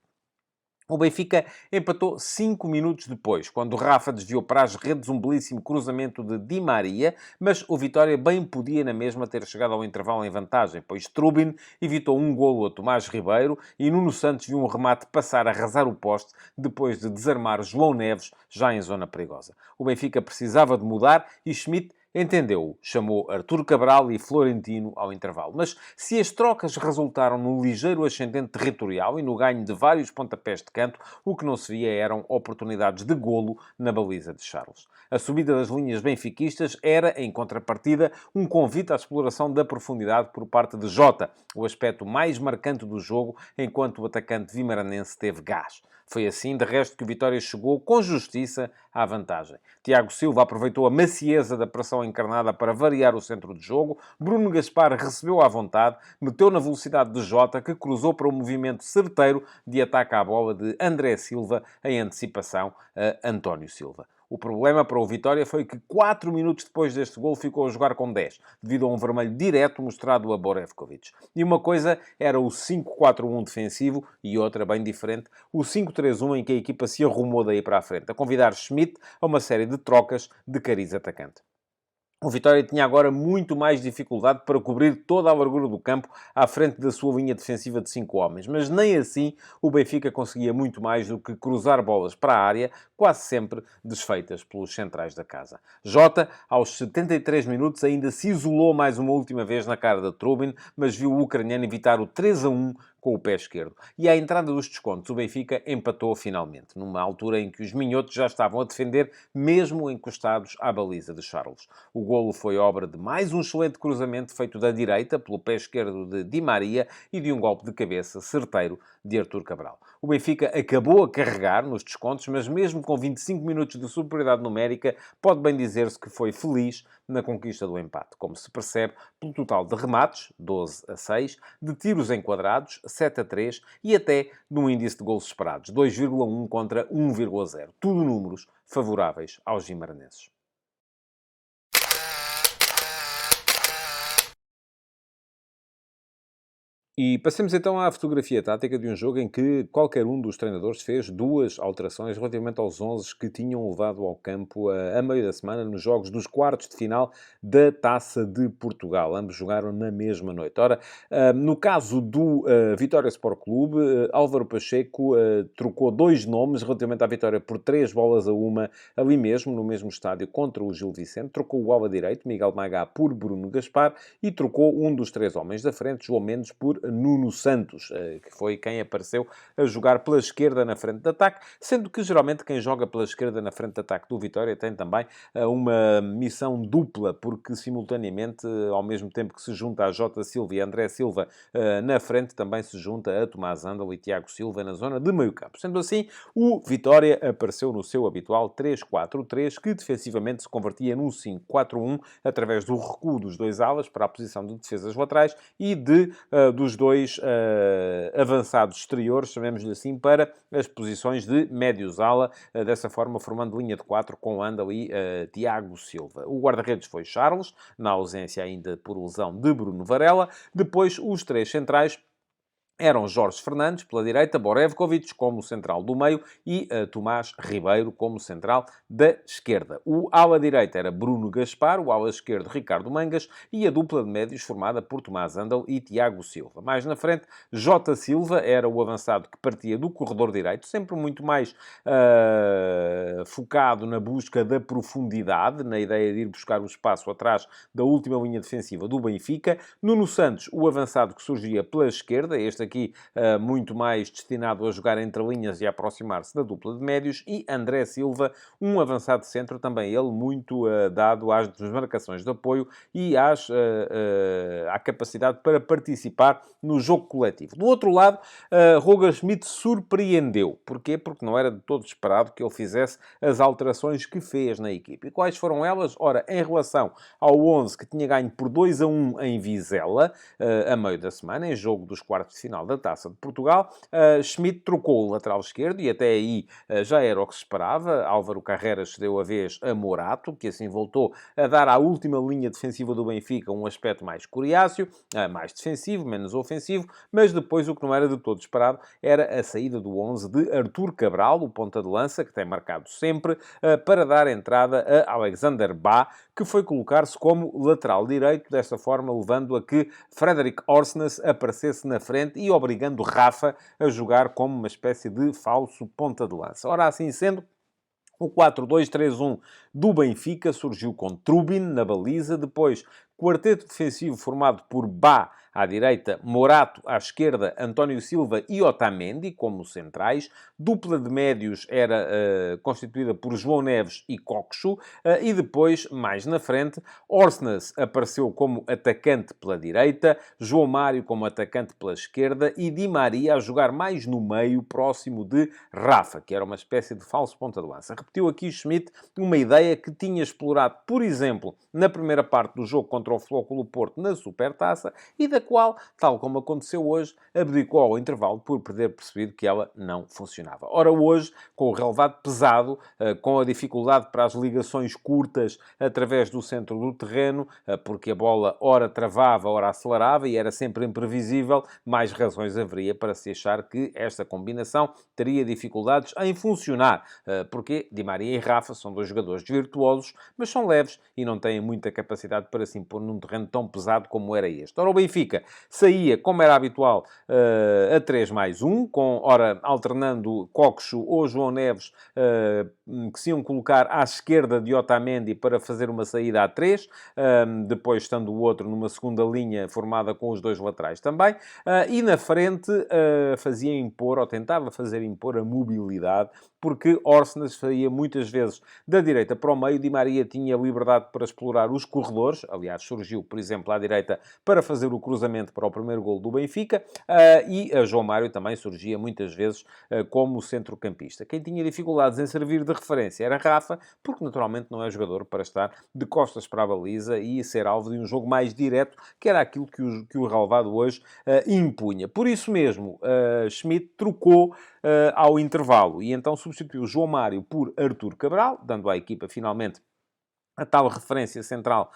O Benfica empatou 5 minutos depois, quando Rafa desviou para as redes um belíssimo cruzamento de Di Maria, mas o Vitória bem podia na mesma ter chegado ao intervalo em vantagem, pois Trubin evitou um golo a Tomás Ribeiro e Nuno Santos viu um remate passar a arrasar o poste depois de desarmar João Neves, já em zona perigosa. O Benfica precisava de mudar e Schmidt entendeu-o, chamou Artur Cabral e Florentino ao intervalo. Mas se as trocas resultaram num ligeiro ascendente territorial e no ganho de vários pontapés de canto, o que não se via eram oportunidades de golo na baliza de Charles. A subida das linhas benfiquistas era, em contrapartida, um convite à exploração da profundidade por parte de Jota, o aspecto mais marcante do jogo, enquanto o atacante vimaranense teve gás. Foi assim, de resto, que o Vitória chegou com justiça à vantagem. Tiago Silva aproveitou a macieza da pressão encarnada para variar o centro de jogo. Bruno Gaspar recebeu à vontade, meteu na velocidade de Jota, que cruzou para um movimento certeiro de ataque à bola de André Silva, em antecipação a António Silva. O problema para o Vitória foi que 4 minutos depois deste gol ficou a jogar com 10, devido a um vermelho direto mostrado a Borevkovic. E uma coisa era o 5-4-1 defensivo e outra, bem diferente, o 5-3-1 em que a equipa se arrumou daí para a frente, a convidar Schmidt a uma série de trocas de cariz atacante. O Vitória tinha agora muito mais dificuldade para cobrir toda a largura do campo à frente da sua linha defensiva de 5 homens. Mas nem assim o Benfica conseguia muito mais do que cruzar bolas para a área, quase sempre desfeitas pelos centrais da casa. Jota, aos 73 minutos, ainda se isolou mais uma última vez na cara da Trubin, mas viu o ucraniano evitar o 3-1 com o pé esquerdo. E à entrada dos descontos, o Benfica empatou finalmente, numa altura em que os minhotos já estavam a defender, mesmo encostados à baliza de Charles. O golo foi obra de mais um excelente cruzamento feito da direita, pelo pé esquerdo de Di Maria, e de um golpe de cabeça certeiro de Artur Cabral. O Benfica acabou a carregar nos descontos, mas mesmo com 25 minutos de superioridade numérica, pode bem dizer-se que foi feliz na conquista do empate, como se percebe pelo total de remates, 12-6, de tiros enquadrados, 7-3, e até num índice de gols esperados, 2,1 contra 1,0. Tudo números favoráveis aos vimaranenses. E passemos então à fotografia tática de um jogo em que qualquer um dos treinadores fez duas alterações relativamente aos 11 que tinham levado ao campo a meio da semana nos jogos dos quartos de final da Taça de Portugal. Ambos jogaram na mesma noite. Ora, no caso do Vitória Sport Clube, Álvaro Pacheco trocou dois nomes relativamente à vitória por 3-1 ali mesmo, no mesmo estádio, contra o Gil Vicente. Trocou o ala direito, Miguel Magá, por Bruno Gaspar e trocou um dos três homens da frente, João Mendes, por Nuno Santos, que foi quem apareceu a jogar pela esquerda na frente de ataque, sendo que geralmente quem joga pela esquerda na frente de ataque do Vitória tem também uma missão dupla, porque simultaneamente, ao mesmo tempo que se junta a Jota Silva e André Silva na frente, também se junta a Tomás Andal e Tiago Silva na zona de meio campo. Sendo assim, o Vitória apareceu no seu habitual 3-4-3, que defensivamente se convertia num 5-4-1 através do recuo dos dois alas para a posição de defesas laterais e dos dois avançados exteriores, chamemos-lhe assim, para as posições de médios-ala, dessa forma formando linha de 4 com Andal e Tiago Silva. O guarda-redes foi Charles, na ausência ainda por lesão de Bruno Varela. Depois, os três centrais eram Jorge Fernandes, pela direita, Borevkovic como central do meio e Tomás Ribeiro como central da esquerda. O ala direita era Bruno Gaspar, o ala esquerdo Ricardo Mangas e a dupla de médios formada por Tomás Andal e Tiago Silva. Mais na frente, Jota Silva era o avançado que partia do corredor direito, sempre muito mais focado na busca da profundidade, na ideia de ir buscar o espaço atrás da última linha defensiva do Benfica. Nuno Santos, o avançado que surgia pela esquerda, este aqui muito mais destinado a jogar entre linhas e a aproximar-se da dupla de médios, e André Silva, um avançado de centro, também ele muito dado às desmarcações de apoio e à capacidade para participar no jogo coletivo. Do outro lado, Roger Schmidt surpreendeu. Porquê? Porque não era de todo esperado que ele fizesse as alterações que fez na equipe. E quais foram elas? Ora, em relação ao 11 que tinha ganho por 2-1 em Vizela, a meio da semana, em jogo dos quartos de final da Taça de Portugal, Schmidt trocou o lateral esquerdo e até aí já era o que se esperava. Álvaro Carreras cedeu a vez a Morato, que assim voltou a dar à última linha defensiva do Benfica um aspecto mais coriáceo, mais defensivo, menos ofensivo, mas depois o que não era de todo esperado era a saída do 11 de Artur Cabral, o ponta de lança, que tem marcado sempre, para dar entrada a Alexander Bá, que foi colocar-se como lateral direito, desta forma levando a que Frederic Orsnes aparecesse na frente e obrigando Rafa a jogar como uma espécie de falso ponta de lança. Ora, assim sendo, o 4-2-3-1 do Benfica surgiu com Trubin na baliza, depois quarteto defensivo formado por Bá à direita, Morato à esquerda, António Silva e Otamendi como centrais. Dupla de médios era constituída por João Neves e Coxo. E depois, mais na frente, Orsnes apareceu como atacante pela direita, João Mário como atacante pela esquerda e Di Maria a jogar mais no meio, próximo de Rafa, que era uma espécie de falso ponta de lança. Repetiu aqui Schmidt uma ideia que tinha explorado, por exemplo, na primeira parte do jogo contra o Flóculo Porto na Supertaça e da a qual, tal como aconteceu hoje, abdicou ao intervalo por perder percebido que ela não funcionava. Ora, hoje, com o relevado pesado, com a dificuldade para as ligações curtas através do centro do terreno, porque a bola ora travava, ora acelerava e era sempre imprevisível, mais razões haveria para se achar que esta combinação teria dificuldades em funcionar, porque Di Maria e Rafa são dois jogadores virtuosos, mas são leves e não têm muita capacidade para se impor num terreno tão pesado como era este. Ora, o Benfica saía, como era habitual, a 3+1, com, ora, alternando Coxo ou João Neves, que se iam colocar à esquerda de Otamendi para fazer uma saída a 3, depois estando o outro numa segunda linha formada com os dois laterais também, e na frente fazia impor, ou tentava fazer impor a mobilidade, porque Orsnes saía muitas vezes da direita para o meio, Di Maria tinha liberdade para explorar os corredores, aliás, surgiu, por exemplo, à direita para fazer o cruzamento para o primeiro golo do Benfica, e João Mário também surgia muitas vezes como centrocampista. Quem tinha dificuldades em servir de referência era Rafa, porque naturalmente não é jogador para estar de costas para a baliza e ser alvo de um jogo mais direto, que era aquilo que o relevado hoje impunha. Por isso mesmo, Schmidt trocou ao intervalo e então substituiu João Mário por Artur Cabral, dando à equipa finalmente a tal referência central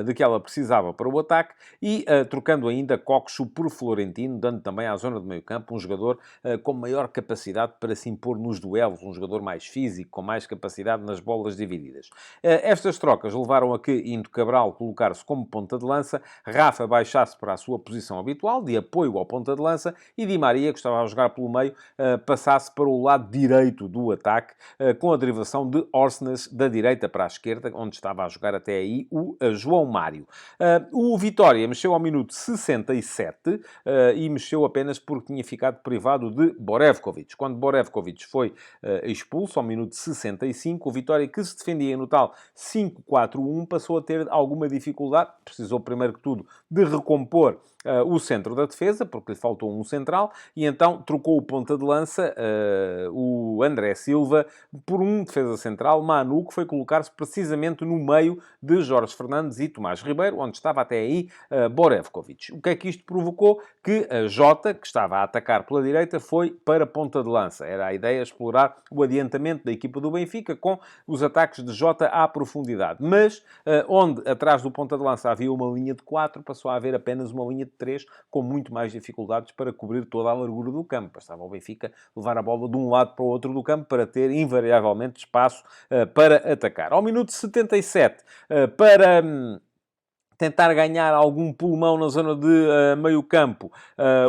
de que ela precisava para o ataque e trocando ainda Coxo por Florentino, dando também à zona de meio-campo um jogador com maior capacidade para se impor nos duelos, um jogador mais físico, com mais capacidade nas bolas divididas. Estas trocas levaram a que, indo Cabral colocar-se como ponta de lança, Rafa baixasse para a sua posição habitual, de apoio ao ponta de lança, e Di Maria, que estava a jogar pelo meio, passasse para o lado direito do ataque, com a derivação de Orsnes da direita para a esquerda, onde estava a jogar até aí o João Mário. O Vitória mexeu ao minuto 67 e mexeu apenas porque tinha ficado privado de Borevkovic. Quando Borevkovic foi expulso ao minuto 65, o Vitória, que se defendia no tal 5-4-1, passou a ter alguma dificuldade. Precisou, primeiro que tudo, de recompor o centro da defesa, porque lhe faltou um central, e então trocou o ponta de lança, o André Silva, por um defesa central, Manu, que foi colocar-se precisamente no meio de Jorge Fernandes e Tomás Ribeiro, onde estava até aí Borevkovic. O que é que isto provocou? Que a Jota, que estava a atacar pela direita, foi para ponta de lança. Era a ideia explorar o adiantamento da equipa do Benfica com os ataques de Jota à profundidade. Mas, onde atrás do ponta de lança havia uma linha de 4, passou a haver apenas uma linha de 3, com muito mais dificuldades para cobrir toda a largura do campo. Bastava o Benfica levar a bola de um lado para o outro do campo para ter, invariavelmente, espaço para atacar. Ao minuto 77, para tentar ganhar algum pulmão na zona de meio-campo,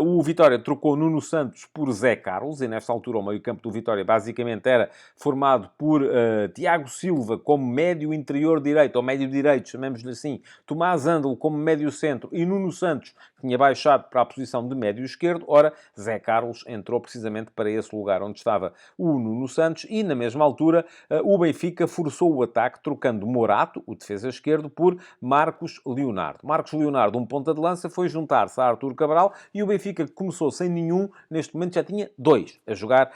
o Vitória trocou Nuno Santos por Zé Carlos, e nesta altura o meio-campo do Vitória basicamente era formado por Tiago Silva como médio interior direito, ou médio direito, chamemos-lhe assim, Tomás Andel como médio centro, e Nuno Santos, que tinha baixado para a posição de médio esquerdo. Ora, Zé Carlos entrou precisamente para esse lugar onde estava o Nuno Santos, e na mesma altura o Benfica forçou o ataque, trocando Morato, o defesa esquerdo, por Marcos Leonardo. Marcos Leonardo, um ponta de lança, foi juntar-se a Artur Cabral, e o Benfica, que começou sem nenhum, neste momento já tinha 2 a jogar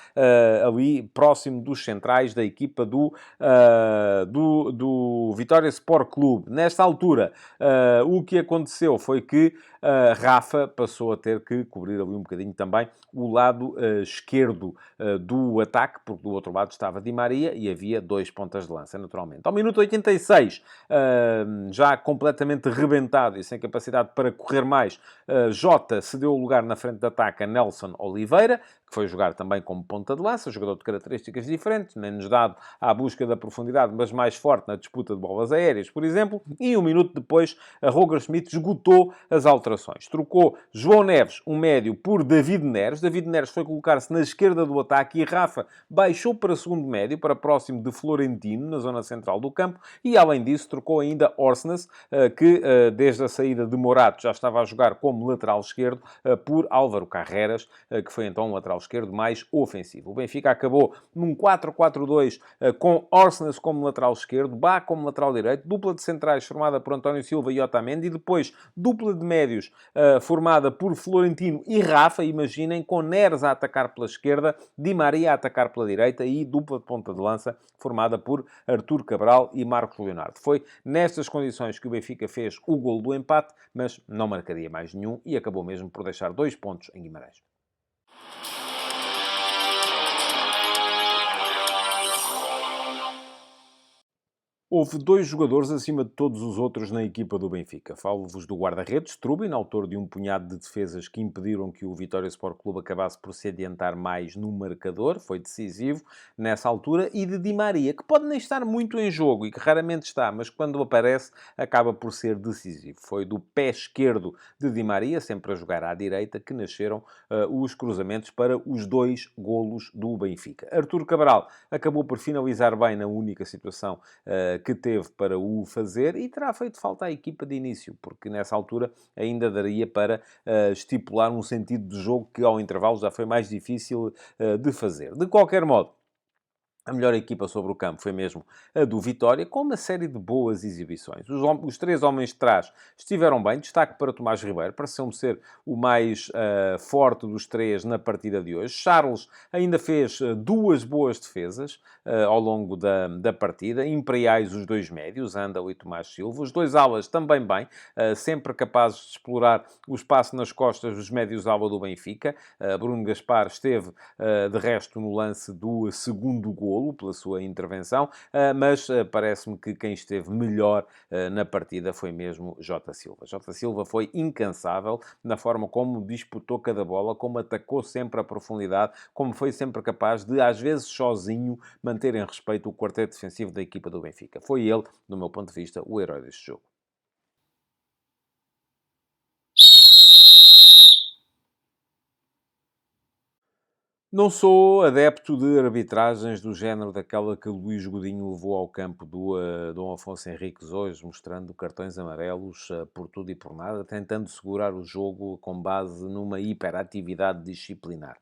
ali próximo dos centrais da equipa do Vitória Sport Clube. Nesta altura, o que aconteceu foi que Rafa passou a ter que cobrir ali um bocadinho também o lado esquerdo do ataque, porque do outro lado estava Di Maria e havia 2 pontas de lança, naturalmente. Ao minuto 86, já completamente rebentado e sem capacidade para correr mais, Jota cedeu o lugar na frente de ataque a Nelson Oliveira, que foi jogar também como ponta de lança, jogador de características diferentes, menos dado à busca da profundidade, mas mais forte na disputa de bolas aéreas, por exemplo. E um minuto depois, a Roger Schmidt esgotou as alterações. Trocou João Neves, um médio, por David Neres. David Neres foi colocar-se na esquerda do ataque e Rafa baixou para segundo médio, para próximo de Florentino, na zona central do campo. E, além disso, trocou ainda Orsnes, que desde a saída de Morato já estava a jogar como lateral esquerdo, por Álvaro Carreras, que foi então um lateral esquerdo mais ofensivo. O Benfica acabou num 4-4-2 com Orsnes como lateral esquerdo, Bá como lateral direito, dupla de centrais formada por António Silva e Otamendi, e depois dupla de médios formada por Florentino e Rafa, imaginem, com Neres a atacar pela esquerda, Di Maria a atacar pela direita e dupla de ponta de lança formada por Artur Cabral e Marcos Leonardo. Foi nestas condições que o Benfica fez o golo do empate, mas não marcaria mais nenhum e acabou mesmo por deixar 2 pontos em Guimarães. Houve 2 jogadores acima de todos os outros na equipa do Benfica. Falo-vos do guarda-redes, Strubin, autor de um punhado de defesas que impediram que o Vitória Sport Clube acabasse por se adiantar mais no marcador. Foi decisivo nessa altura. E de Di Maria, que pode nem estar muito em jogo e que raramente está, mas quando aparece acaba por ser decisivo. Foi do pé esquerdo de Di Maria, sempre a jogar à direita, que nasceram os cruzamentos para os 2 golos do Benfica. Artur Cabral acabou por finalizar bem na única situação que teve para o fazer e terá feito falta à equipa de início, porque nessa altura ainda daria para estipular um sentido de jogo que ao intervalo já foi mais difícil de fazer. De qualquer modo, a melhor equipa sobre o campo foi mesmo a do Vitória, com uma série de boas exibições. Os 3 homens de trás estiveram bem. Destaque para Tomás Ribeiro, pareceu-me ser o mais forte dos 3 na partida de hoje. Charles ainda fez 2 boas defesas ao longo da partida. Imperiais os 2 médios, Andal e Tomás Silva. Os 2 alas também bem, sempre capazes de explorar o espaço nas costas dos médios-ala do Benfica. Bruno Gaspar esteve, de resto, no lance do segundo golo, pela sua intervenção, mas parece-me que quem esteve melhor na partida foi mesmo Jota Silva. Jota Silva foi incansável na forma como disputou cada bola, como atacou sempre a profundidade, como foi sempre capaz de, às vezes sozinho, manter em respeito o quarteto defensivo da equipa do Benfica. Foi ele, do meu ponto de vista, o herói deste jogo. Não sou adepto de arbitragens do género daquela que Luís Godinho levou ao campo do Dom Afonso Henriques hoje, mostrando cartões amarelos por tudo e por nada, tentando segurar o jogo com base numa hiperatividade disciplinar.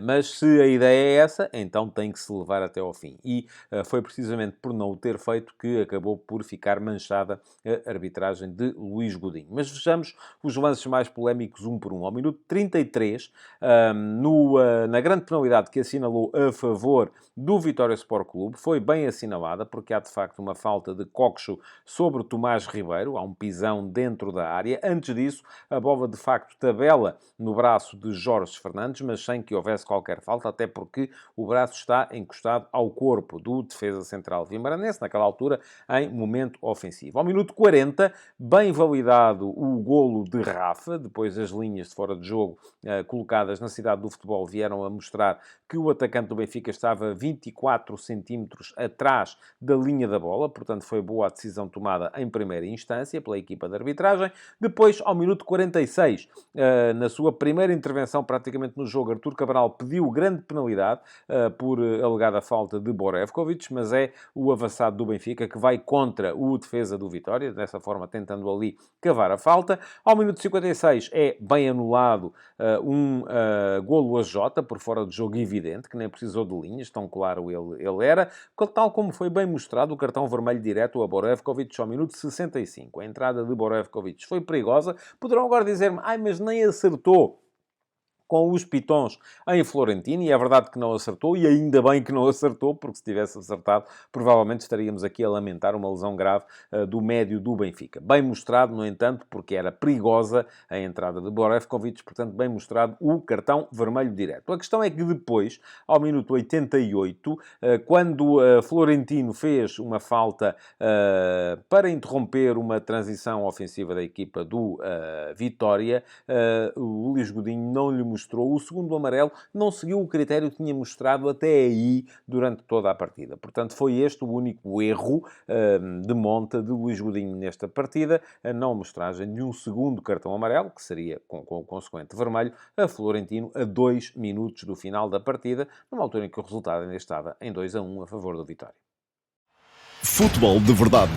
Mas se a ideia é essa, então tem que se levar até ao fim. E foi precisamente por não o ter feito que acabou por ficar manchada a arbitragem de Luís Godinho. Mas vejamos os lances mais polémicos um por um. Ao minuto 33, na grande penalidade que assinalou a favor do Vitória Sport Clube, foi bem assinalada, porque há de facto uma falta de Coxo sobre Tomás Ribeiro, há um pisão dentro da área. Antes disso, a bola de facto tabela no braço de Jorge Fernandes, mas sem que houvesse qualquer falta, até porque o braço está encostado ao corpo do defesa central vimaranense, naquela altura, em momento ofensivo. Ao minuto 40, bem validado o golo de Rafa, depois as linhas de fora de jogo colocadas na cidade do futebol vieram a mostrar que o atacante do Benfica estava 24 centímetros atrás da linha da bola, portanto foi boa a decisão tomada em primeira instância pela equipa de arbitragem. Depois, ao minuto 46, na sua primeira intervenção praticamente no jogo, Artur Cabral pediu grande penalidade por alegada falta de Borevkovic, mas é o avançado do Benfica que vai contra o defesa do Vitória, dessa forma tentando ali cavar a falta. Ao minuto 56 é bem anulado um golo a Jota, por fora de jogo evidente, que nem precisou de linhas, tão claro ele era, tal como foi bem mostrado o cartão vermelho direto a Borevkovic ao minuto 65. A entrada de Borevkovic foi perigosa. Poderão agora dizer-me, mas nem acertou com os pitons em Florentino, e é verdade que não acertou, e ainda bem que não acertou, porque se tivesse acertado, provavelmente estaríamos aqui a lamentar uma lesão grave do médio do Benfica. Bem mostrado, no entanto, porque era perigosa a entrada de Borevkovic, portanto, bem mostrado o cartão vermelho direto. A questão é que depois, ao minuto 88, quando Florentino fez uma falta para interromper uma transição ofensiva da equipa do Vitória, o Luís Godinho não lhe mostrou o segundo amarelo, não seguiu o critério que tinha mostrado até aí durante toda a partida. Portanto, foi este o único erro de monta de Luís Godinho nesta partida, a não mostragem de um segundo cartão amarelo, que seria com o consequente vermelho, a Florentino a 2 minutos do final da partida, numa altura em que o resultado ainda estava em 2-1 a favor do Vitória. Futebol de verdade